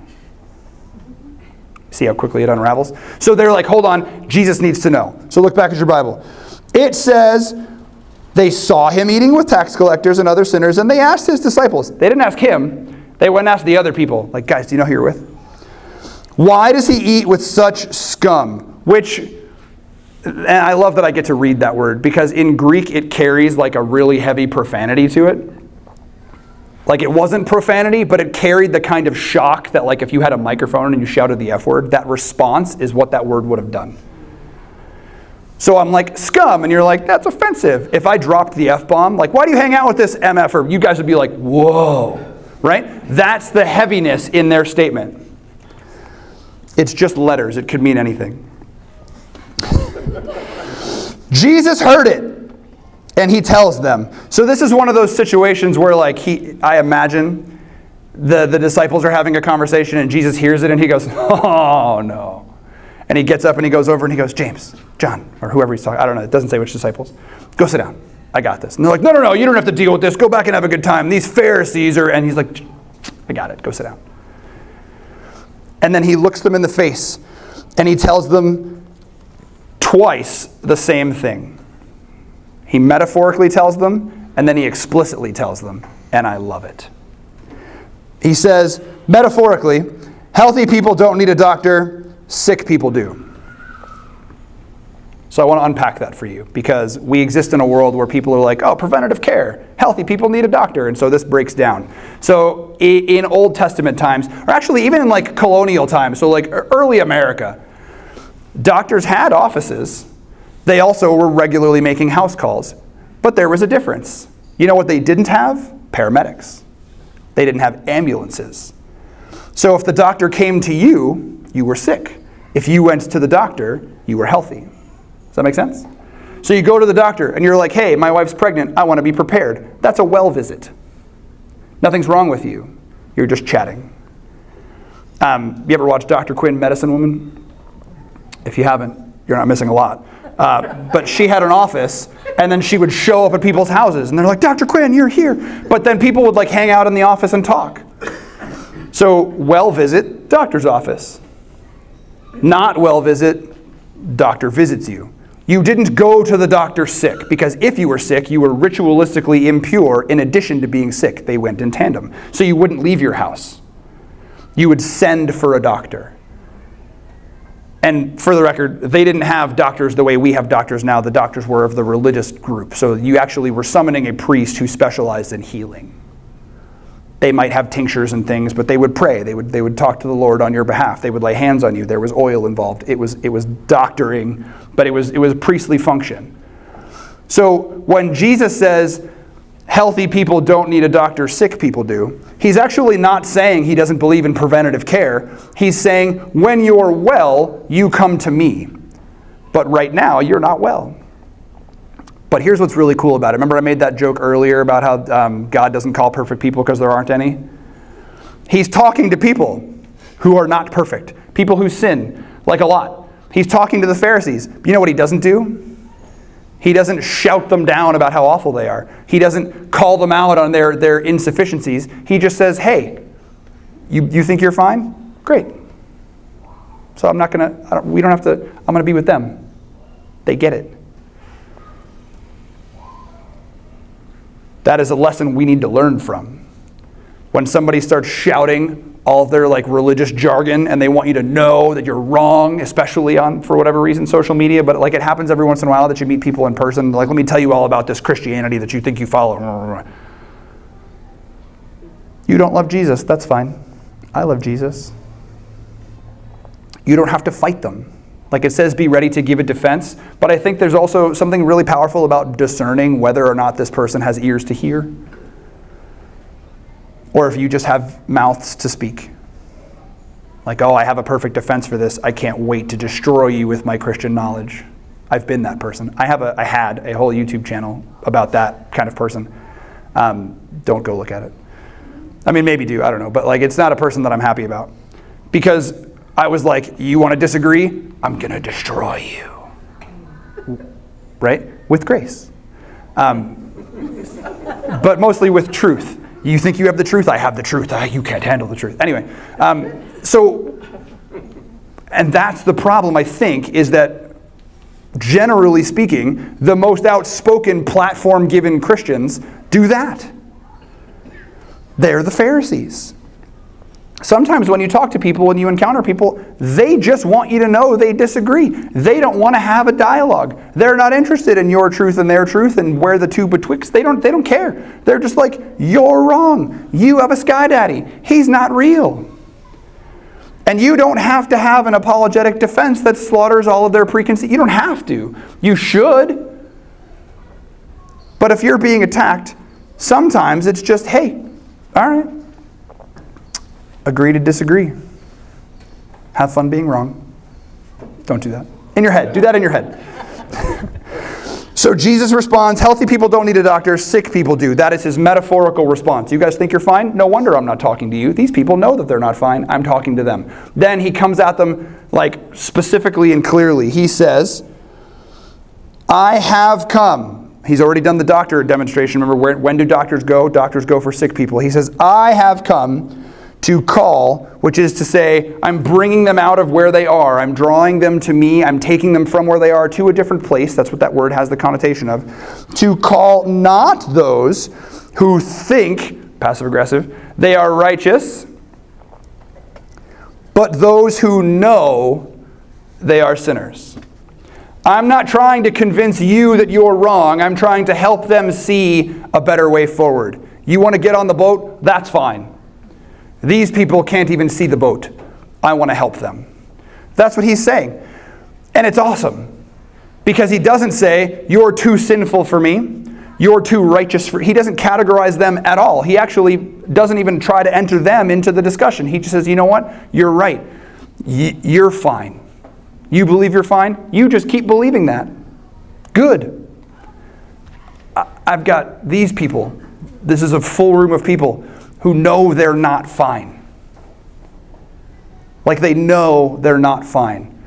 See how quickly it unravels? So they're like, hold on, Jesus needs to know. So look back at your Bible. It says, they saw him eating with tax collectors and other sinners, and they asked his disciples. They didn't ask him. They went and asked the other people. Like, guys, do you know who you're with? Why does he eat with such scum? Which, and I love that I get to read that word, because in Greek it carries like a really heavy profanity to it. Like it wasn't profanity, but it carried the kind of shock that like if you had a microphone and you shouted the F word, that response is what that word would have done. So I'm like, scum, and you're like, that's offensive. If I dropped the F-bomb, like, why do you hang out with this MF-er? You guys would be like, whoa, right? That's the heaviness in their statement. It's just letters. It could mean anything. Jesus heard it, and he tells them. So this is one of those situations where, like, I imagine the disciples are having a conversation, and Jesus hears it, and he goes, oh, no. And he gets up, and he goes over, and he goes, James, John, or whoever he's talking, I don't know, it doesn't say which disciples. Go sit down. I got this. And they're like, no, you don't have to deal with this. Go back and have a good time. These Pharisees are, and he's like, I got it. Go sit down. And then he looks them in the face, and he tells them twice the same thing. He metaphorically tells them, and then he explicitly tells them, and I love it. He says, metaphorically, healthy people don't need a doctor, sick people do. So I want to unpack that for you, because we exist in a world where people are like, oh, preventative care, healthy people need a doctor, and so this breaks down. So in Old Testament times, or actually even in like colonial times, so like early America, doctors had offices. They also were regularly making house calls, but there was a difference. You know what they didn't have? Paramedics. They didn't have ambulances. So if the doctor came to you, you were sick. If you went to the doctor, you were healthy. Does that make sense? So you go to the doctor and you're like, hey, my wife's pregnant. I want to be prepared. That's a well visit. Nothing's wrong with you. You're just chatting. You ever watch Dr. Quinn, Medicine Woman? If you haven't, you're not missing a lot. But she had an office, and then she would show up at people's houses, and they're like, Dr. Quinn, you're here. But then people would like hang out in the office and talk. So well visit, doctor's office. Not well visit, doctor visits you. You didn't go to the doctor sick, because if you were sick, you were ritualistically impure in addition to being sick. They went in tandem. So you wouldn't leave your house. You would send for a doctor. And for the record, they didn't have doctors the way we have doctors now. The doctors were of the religious group. So you actually were summoning a priest who specialized in healing. They might have tinctures and things, but they would pray. They would talk to the Lord on your behalf. They would lay hands on you. There was oil involved. It was doctoring, but it was a priestly function. So when Jesus says healthy people don't need a doctor, sick people do, he's actually not saying he doesn't believe in preventative care. He's saying when you're well, you come to me. But right now, you're not well. But here's what's really cool about it. Remember I made that joke earlier about how God doesn't call perfect people because there aren't any? He's talking to people who are not perfect. People who sin, like a lot. He's talking to the Pharisees. You know what he doesn't do? He doesn't shout them down about how awful they are. He doesn't call them out on their insufficiencies. He just says, hey, you think you're fine? Great. So I'm going to be with them. They get it. That is a lesson we need to learn from. When somebody starts shouting all of their like religious jargon and they want you to know that you're wrong, especially on, for whatever reason, social media, but like it happens every once in a while that you meet people in person, like, let me tell you all about this Christianity that you think you follow. You don't love Jesus, that's fine. I love Jesus. you don't have to fight them. Like it says, be ready to give a defense. But I think there's also something really powerful about discerning whether or not this person has ears to hear. Or if you just have mouths to speak. Like, oh, I have a perfect defense for this. I can't wait to destroy you with my Christian knowledge. I've been that person. I had a whole YouTube channel about that kind of person. Don't go look at it. I mean, maybe do, I don't know. But like, it's not a person that I'm happy about. Because I was like, you want to disagree? I'm going to destroy you. Right? With grace. But mostly with truth. You think you have the truth? I have the truth. You can't handle the truth. Anyway, and that's the problem, I think, is that generally speaking, the most outspoken platform-given Christians do that. They're the Pharisees. Sometimes when you talk to people and you encounter people, they just want you to know they disagree. They don't want to have a dialogue. They're not interested in your truth and their truth and where the two betwixt. They don't care. They're just like, you're wrong. You have a sky daddy. He's not real. And you don't have to have an apologetic defense that slaughters all of their preconceived. You don't have to. You should. But if you're being attacked, sometimes it's just, hey, all right. Agree to disagree. Have fun being wrong. Don't do that. In your head. Do that in your head. So Jesus responds, healthy people don't need a doctor, sick people do. That is his metaphorical response. You guys think you're fine? No wonder I'm not talking to you. These people know that they're not fine. I'm talking to them. Then he comes at them like specifically and clearly. He says, I have come. He's already done the doctor demonstration. Remember, when do doctors go? Doctors go for sick people. He says, I have come to call, which is to say, I'm bringing them out of where they are. I'm drawing them to me. I'm taking them from where they are to a different place. That's what that word has the connotation of. To call not those who think, passive aggressive, they are righteous, but those who know they are sinners. I'm not trying to convince you that you're wrong. I'm trying to help them see a better way forward. You want to get on the boat? That's fine. These people can't even see the boat. I want to help them. That's what he's saying. And it's awesome. Because he doesn't say, you're too sinful for me. You're too righteous for me. He doesn't categorize them at all. He actually doesn't even try to enter them into the discussion. He just says, you know what? You're right. You're fine. You believe you're fine? You just keep believing that. Good. I've got these people. This is a full room of people who know they're not fine. Like they know they're not fine.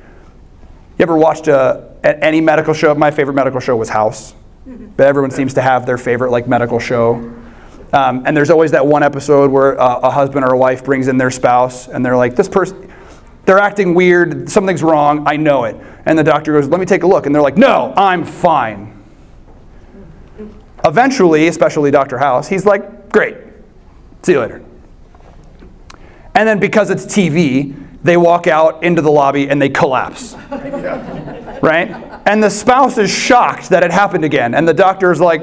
You ever watched any medical show? My favorite medical show was House. But everyone seems to have their favorite like medical show. And there's always that one episode where a husband or a wife brings in their spouse and they're like, this person, they're acting weird, something's wrong, I know it. And the doctor goes, let me take a look. And they're like, no, I'm fine. Eventually, especially Dr. House, he's like, great. See you later. And then because it's TV, they walk out into the lobby and they collapse. Right? And the spouse is shocked that it happened again. And the doctor is like,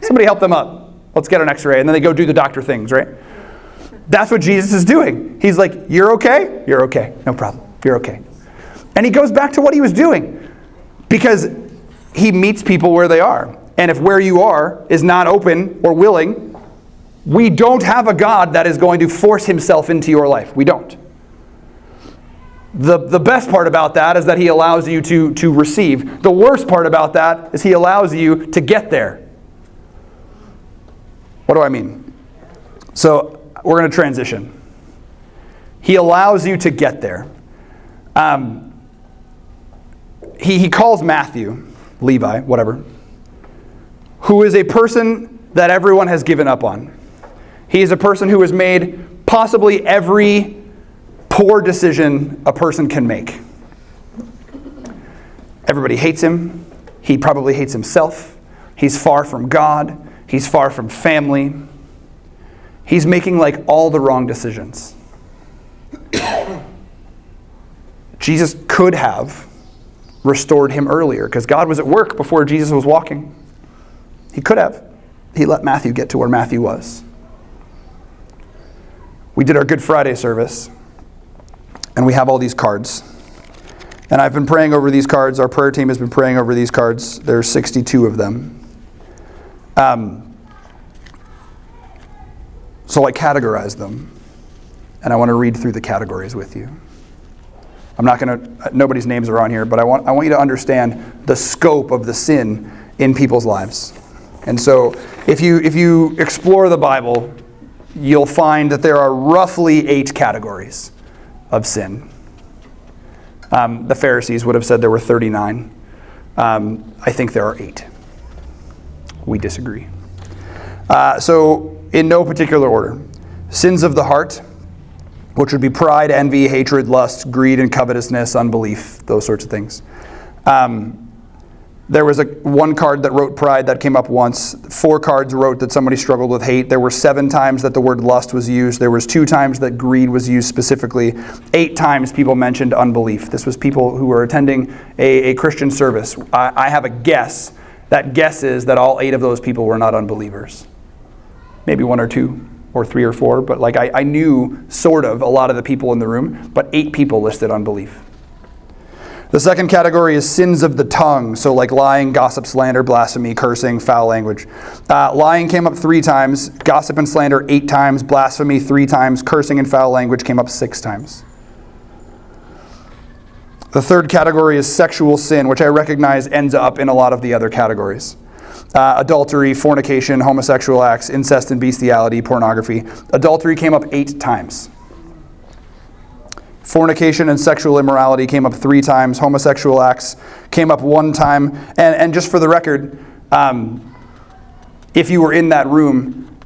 somebody help them up. Let's get an x-ray. And then they go do the doctor things, right? That's what Jesus is doing. He's like, you're okay? You're okay. No problem. You're okay. And he goes back to what he was doing. Because he meets people where they are. And if where you are is not open or willing, we don't have a God that is going to force himself into your life. We don't. The best part about that is that he allows you to receive. The worst part about that is he allows you to get there. What do I mean? So we're going to transition. He allows you to get there. He calls Matthew, Levi, whatever, who is a person that everyone has given up on. He is a person who has made possibly every poor decision a person can make. Everybody hates him. He probably hates himself. He's far from God. He's far from family. He's making like all the wrong decisions. Jesus could have restored him earlier because God was at work before Jesus was walking. He could have. He let Matthew get to where Matthew was. We did our Good Friday service. And we have all these cards. And I've been praying over these cards. Our prayer team has been praying over these cards. There's 62 of them. So I categorize them. And I want to read through the categories with you. I'm not going to, nobody's names are on here, but I want you to understand the scope of the sin in people's lives. And so if you explore the Bible, you'll find that there are roughly 8 categories of sin. The Pharisees would have said there were 39. I think there are 8. We disagree. So in no particular order. Sins of the heart, which would be pride, envy, hatred, lust, greed, and covetousness, unbelief, those sorts of things. There was one card that wrote pride that came up once. 4 cards wrote that somebody struggled with hate. There were 7 times that the word lust was used. There was 2 times that greed was used specifically. 8 times people mentioned unbelief. This was people who were attending a Christian service. I have a guess. That guess is that all 8 of those people were not unbelievers. Maybe 1 or 2 or 3 or 4. But like I knew sort of a lot of the people in the room. But 8 people listed unbelief. The second category is sins of the tongue. So like lying, gossip, slander, blasphemy, cursing, foul language. Lying came up 3 times. Gossip and slander 8 times. Blasphemy 3 times. Cursing and foul language came up 6 times. The third category is sexual sin, which I recognize ends up in a lot of the other categories. Adultery, fornication, homosexual acts, incest and bestiality, pornography. Adultery came up 8 times. Fornication and sexual immorality came up 3 times. Homosexual acts came up 1 time. And just for the record, if you were in that room,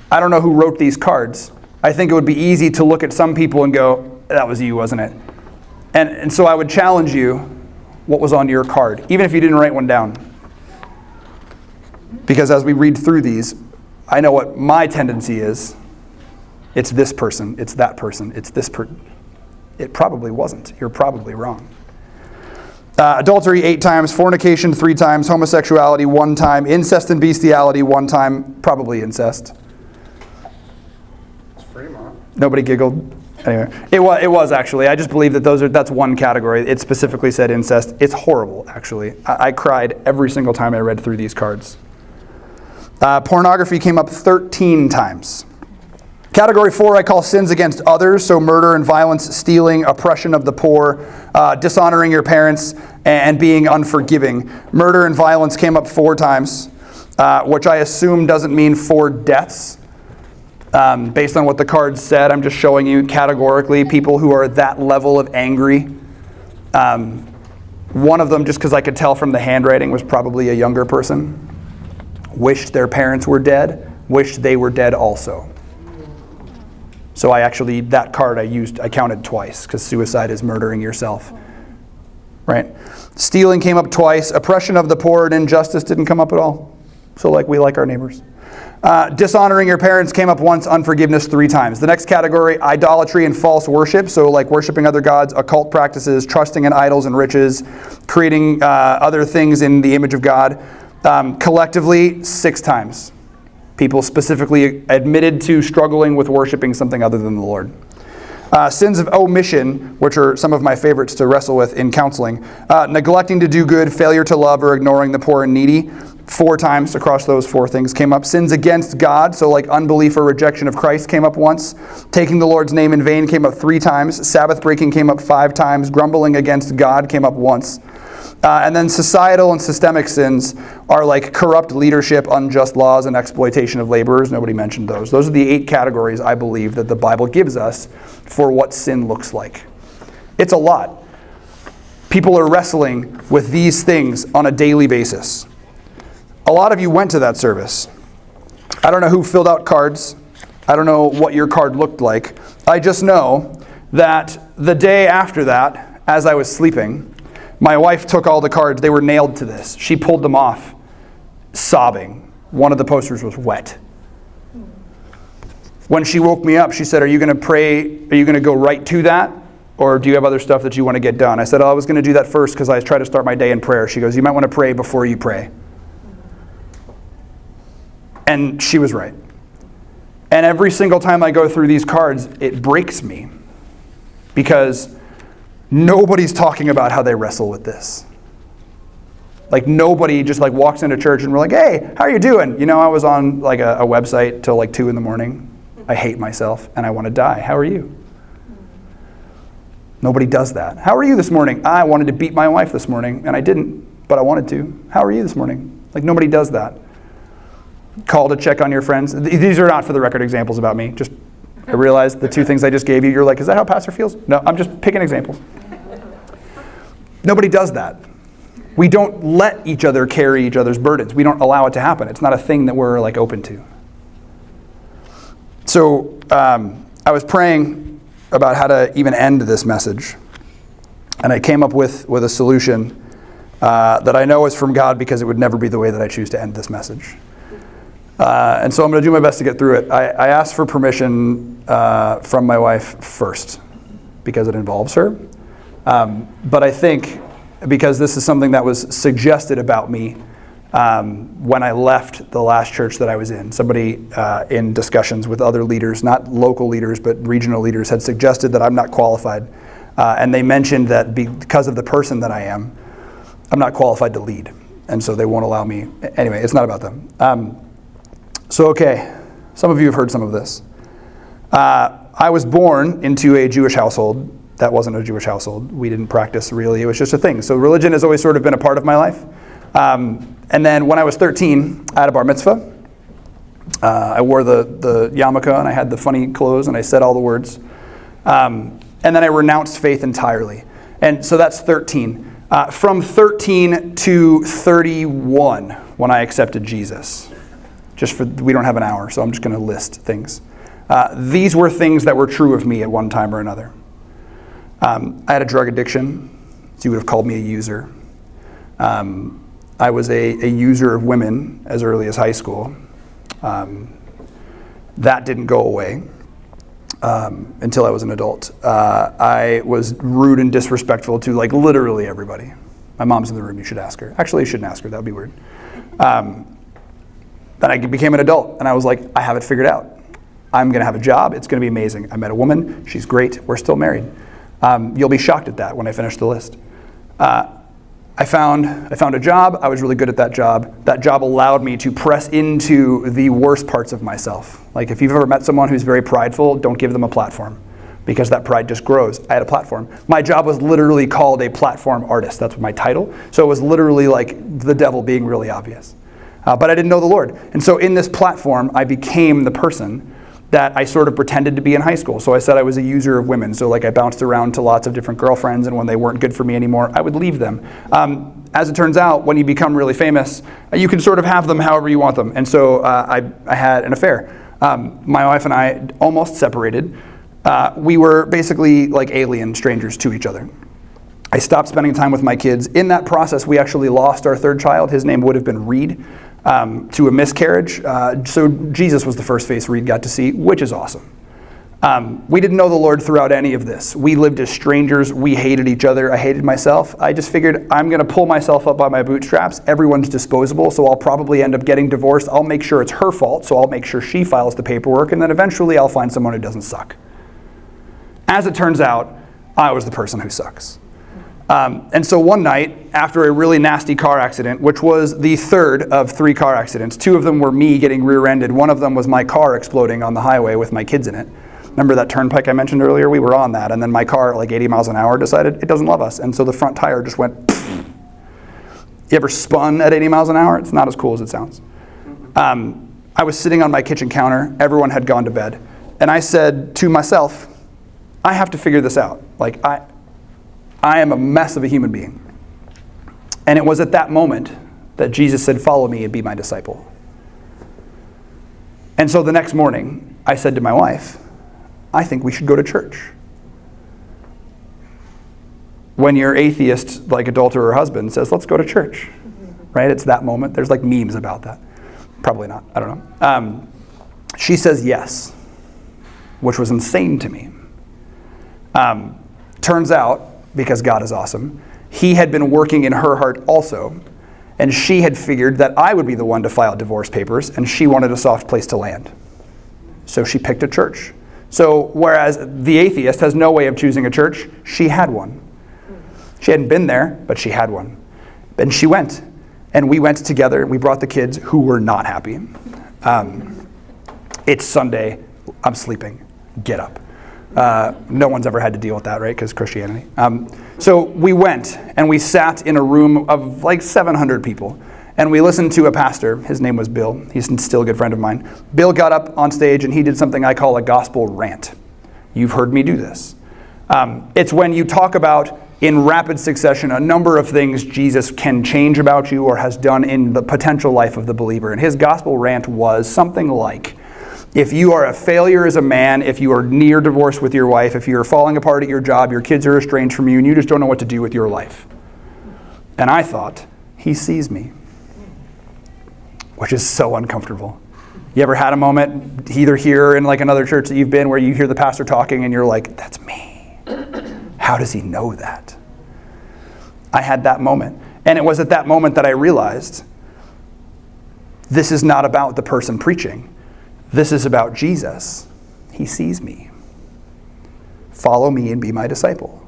I don't know who wrote these cards. I think it would be easy to look at some people and go, that was you, wasn't it? And so I would challenge you, what was on your card, even if you didn't write one down. Because as we read through these, I know what my tendency is. It's this person, it's that person, it's this person. It probably wasn't. You're probably wrong. Adultery 8 times, fornication 3 times, homosexuality 1 time, incest and bestiality 1 time, probably incest. It's Fremont. Nobody giggled. Anyway, it was actually. I just believe that that's one category. It specifically said incest. It's horrible, actually. I cried every single time I read through these cards. Pornography came up 13 times. Category 4 I call sins against others, so murder and violence, stealing, oppression of the poor, dishonoring your parents, and being unforgiving. Murder and violence came up 4 times, which I assume doesn't mean 4 deaths. Based on what the cards said, I'm just showing you categorically people who are at that level of angry. One of them, just because I could tell from the handwriting, was probably a younger person. Wished their parents were dead, wished they were dead also. So that card I counted twice, because suicide is murdering yourself. Right? Stealing came up twice. Oppression of the poor and injustice didn't come up at all. So we like our neighbors. Dishonoring your parents came up once. Unforgiveness 3 times. The next category, idolatry and false worship. So worshiping other gods, occult practices, trusting in idols and riches, creating other things in the image of God. Collectively, 6 times. People specifically admitted to struggling with worshiping something other than the Lord. Sins of omission, which are some of my favorites to wrestle with in counseling. Neglecting to do good, failure to love, or ignoring the poor and needy. 4 times across those 4 things came up. Sins against God, so unbelief or rejection of Christ came up once. Taking the Lord's name in vain came up 3 times. Sabbath breaking came up 5 times. Grumbling against God came up once. And then societal and systemic sins are corrupt leadership, unjust laws, and exploitation of laborers. Nobody mentioned those. Those are the 8 categories, I believe, that the Bible gives us for what sin looks like. It's a lot. People are wrestling with these things on a daily basis. A lot of you went to that service. I don't know who filled out cards. I don't know what your card looked like. I just know that the day after that, as I was sleeping, my wife took all the cards. They were nailed to this. She pulled them off, sobbing. One of the posters was wet. When she woke me up, she said, are you going to pray? Are you going to go right to that? Or do you have other stuff that you want to get done? I said, I was going to do that first because I try to start my day in prayer. She goes, you might want to pray before you pray. And she was right. And every single time I go through these cards, it breaks me. because nobody's talking about how they wrestle with this. Like nobody just like walks into church and we're like, hey, how are you doing? You know, I was on like a website till like 2 a.m. I hate myself and I want to die. How are you? Nobody does that. How are you this morning? I wanted to beat my wife this morning and I didn't, but I wanted to. How are you this morning? Like nobody does that. Call to check on your friends. These are not for the record examples about me. Just, I realized the 2 things I just gave you, you're like, is that how pastor feels? No, I'm just picking examples. Nobody does that. We don't let each other carry each other's burdens. We don't allow it to happen. It's not a thing that we're like open to. So I was praying about how to even end this message. And I came up with a solution that I know is from God because it would never be the way that I choose to end this message. And so I'm going to do my best to get through it. I asked for permission from my wife first because it involves her. But I think because this is something that was suggested about me when I left the last church that I was in. Somebody in discussions with other leaders, not local leaders, but regional leaders, had suggested that I'm not qualified. And they mentioned that because of the person that I am, I'm not qualified to lead. And so they won't allow me. Anyway, it's not about them. Okay, some of you have heard some of this. I was born into a Jewish household. That wasn't a Jewish household. We didn't practice really. It was just a thing. So religion has always sort of been a part of my life. And then when I was 13, I had a bar mitzvah. I wore the yarmulke and I had the funny clothes and I said all the words. And then I renounced faith entirely. And so that's 13. From 13 to 31 when I accepted Jesus. We don't have an hour, so I'm just going to list things. These were things that were true of me at one time or another. I had a drug addiction, so you would have called me a user. I was a user of women as early as high school. That didn't go away until I was an adult. I was rude and disrespectful to like literally everybody. My mom's in the room, you should ask her. Actually, you shouldn't ask her, that would be weird. Then I became an adult and I was like, I have it figured out. I'm going to have a job. It's going to be amazing. I met a woman. She's great. We're still married. You'll be shocked at that when I finish the list. I found a job. I was really good at that job. That job allowed me to press into the worst parts of myself. Like if you've ever met someone who's very prideful, don't give them a platform because that pride just grows. I had a platform. My job was literally called a platform artist. That's my title. So it was literally like the devil being really obvious. But I didn't know the Lord. And so in this platform, I became the person that I sort of pretended to be in high school. So I said I was a user of women. So like I bounced around to lots of different girlfriends, and when they weren't good for me anymore, I would leave them. As it turns out, when you become really famous, you can sort of have them however you want them. And so I had an affair. My wife and I almost separated. We were basically like alien strangers to each other. I stopped spending time with my kids. In that process, we actually lost our 3rd child. His name would have been Reed. To a miscarriage. So Jesus was the first face Reed got to see, which is awesome. We didn't know the Lord throughout any of this. We lived as strangers. We hated each other. I hated myself. I just figured I'm going to pull myself up by my bootstraps. Everyone's disposable, so I'll probably end up getting divorced. I'll make sure it's her fault, so I'll make sure she files the paperwork, and then eventually I'll find someone who doesn't suck. As it turns out, I was the person who sucks. And so one night, after a really nasty car accident, which was the 3rd of 3 car accidents, 2 of them were me getting rear-ended. One of them was my car exploding on the highway with my kids in it. Remember that turnpike I mentioned earlier? We were on that, and then my car, like 80 miles an hour, decided it doesn't love us. And so the front tire just went, pfft. You ever spun at 80 miles an hour? It's not as cool as it sounds. I was sitting on my kitchen counter. Everyone had gone to bed. And I said to myself, I have to figure this out. Like, I am a mess of a human being. And it was at that moment that Jesus said, follow me and be my disciple. And so the next morning, I said to my wife, I think we should go to church. When your atheist, like adulterer husband says, let's go to church, right? It's that moment. There's like memes about that. Probably not, I don't know. She says yes, which was insane to me. Turns out, because God is awesome, he had been working in her heart also, and she had figured that I would be the one to file divorce papers, and she wanted a soft place to land. So she picked a church. So whereas the atheist has no way of choosing a church, she had one. She hadn't been there, but she had one. And she went. And we went together. We brought the kids who were not happy. It's Sunday. I'm sleeping. Get up. No one's ever had to deal with that, right? Because Christianity. So we went and we sat in a room of like 700 people. And we listened to a pastor. His name was Bill. He's still a good friend of mine. Bill got up on stage and he did something I call a gospel rant. You've heard me do this. It's when you talk about, in rapid succession, a number of things Jesus can change about you or has done in the potential life of the believer. And his gospel rant was something like, if you are a failure as a man, if you are near divorce with your wife, if you're falling apart at your job, your kids are estranged from you, and you just don't know what to do with your life. And I thought, he sees me. Which is so uncomfortable. You ever had a moment, either here or in like another church that you've been, where you hear the pastor talking and you're like, that's me. How does he know that? I had that moment. And it was at that moment that I realized, this is not about the person preaching. This is about Jesus. He sees me. Follow me and be my disciple.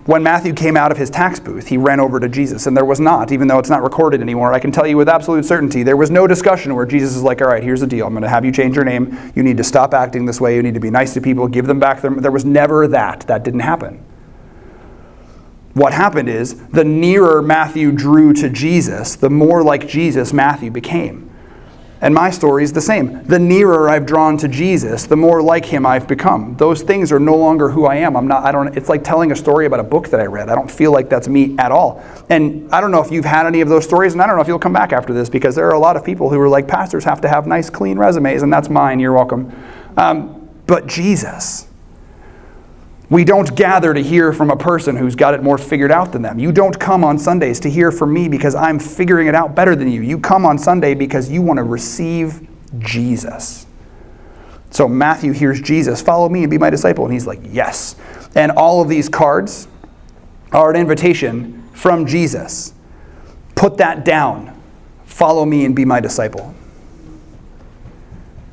When Matthew came out of his tax booth, he ran over to Jesus, and there was not, even though it's not recorded anymore, I can tell you with absolute certainty, there was no discussion where Jesus is like, all right, here's the deal. I'm going to have you change your name. You need to stop acting this way. You need to be nice to people. Give them back. There was never that. That didn't happen. What happened is, the nearer Matthew drew to Jesus, the more like Jesus Matthew became. And my story is the same. The nearer I've drawn to Jesus, the more like him I've become. Those things are no longer who I am. It's like telling a story about a book that I read. I don't feel like that's me at all. And I don't know if you've had any of those stories, and I don't know if you'll come back after this, because there are a lot of people who are like, pastors have to have nice, clean resumes, and that's mine. You're welcome. But Jesus. We don't gather to hear from a person who's got it more figured out than them. You don't come on Sundays to hear from me because I'm figuring it out better than you. You come on Sunday because you want to receive Jesus. So Matthew hears Jesus, follow me and be my disciple. And he's like, yes. And all of these cards are an invitation from Jesus. Put that down. Follow me and be my disciple.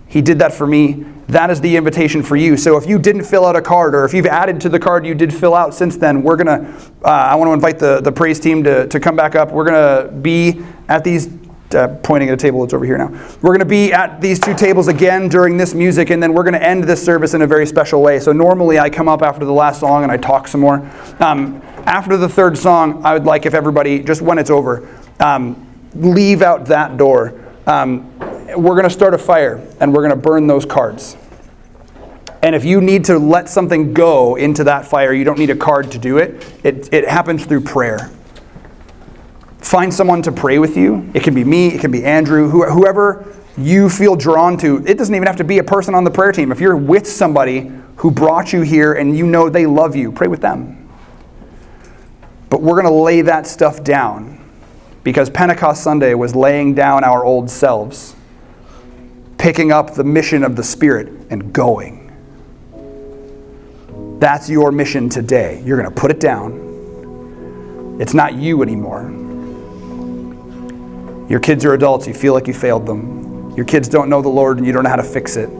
He did that for me. That is the invitation for you. So if you didn't fill out a card, or if you've added to the card you did fill out since then, I want to invite the praise team to come back up. We're going to be at these, pointing at a table that's over here now. We're going to be at these two tables again during this music, and then we're going to end this service in a very special way. So normally I come up after the last song and I talk some more. After the third song, I would like if everybody, just when it's over, leave out that door. We're going to start a fire, and we're going to burn those cards. And if you need to let something go into that fire, you don't need a card to do it. It happens through prayer. Find someone to pray with you. It can be me, it can be Andrew, whoever you feel drawn to. It doesn't even have to be a person on the prayer team. If you're with somebody who brought you here and you know they love you, pray with them. But we're going to lay that stuff down, because Pentecost Sunday was laying down our old selves, picking up the mission of the Spirit and going. That's your mission today. You're going to put it down. It's not you anymore. Your kids are adults. You feel like you failed them. Your kids don't know the Lord and you don't know how to fix it.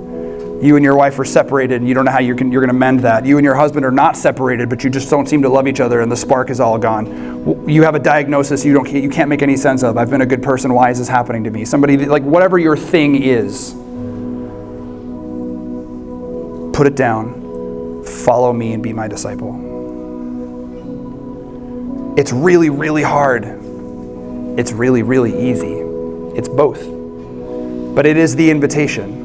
You and your wife are separated and you don't know how you're going to mend that. You and your husband are not separated, but you just don't seem to love each other and the spark is all gone. You have a diagnosis you can't make any sense of. I've been a good person. Why is this happening to me? Somebody, like whatever your thing is, put it down. Follow me and be my disciple. It's really, really hard. It's really, really easy. It's both. But it is the invitation.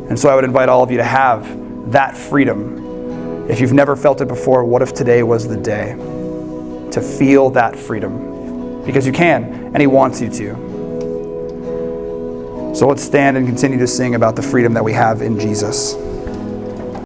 And so I would invite all of you to have that freedom. If you've never felt it before, what if today was the day to feel that freedom? Because you can, and he wants you to. So let's stand and continue to sing about the freedom that we have in Jesus.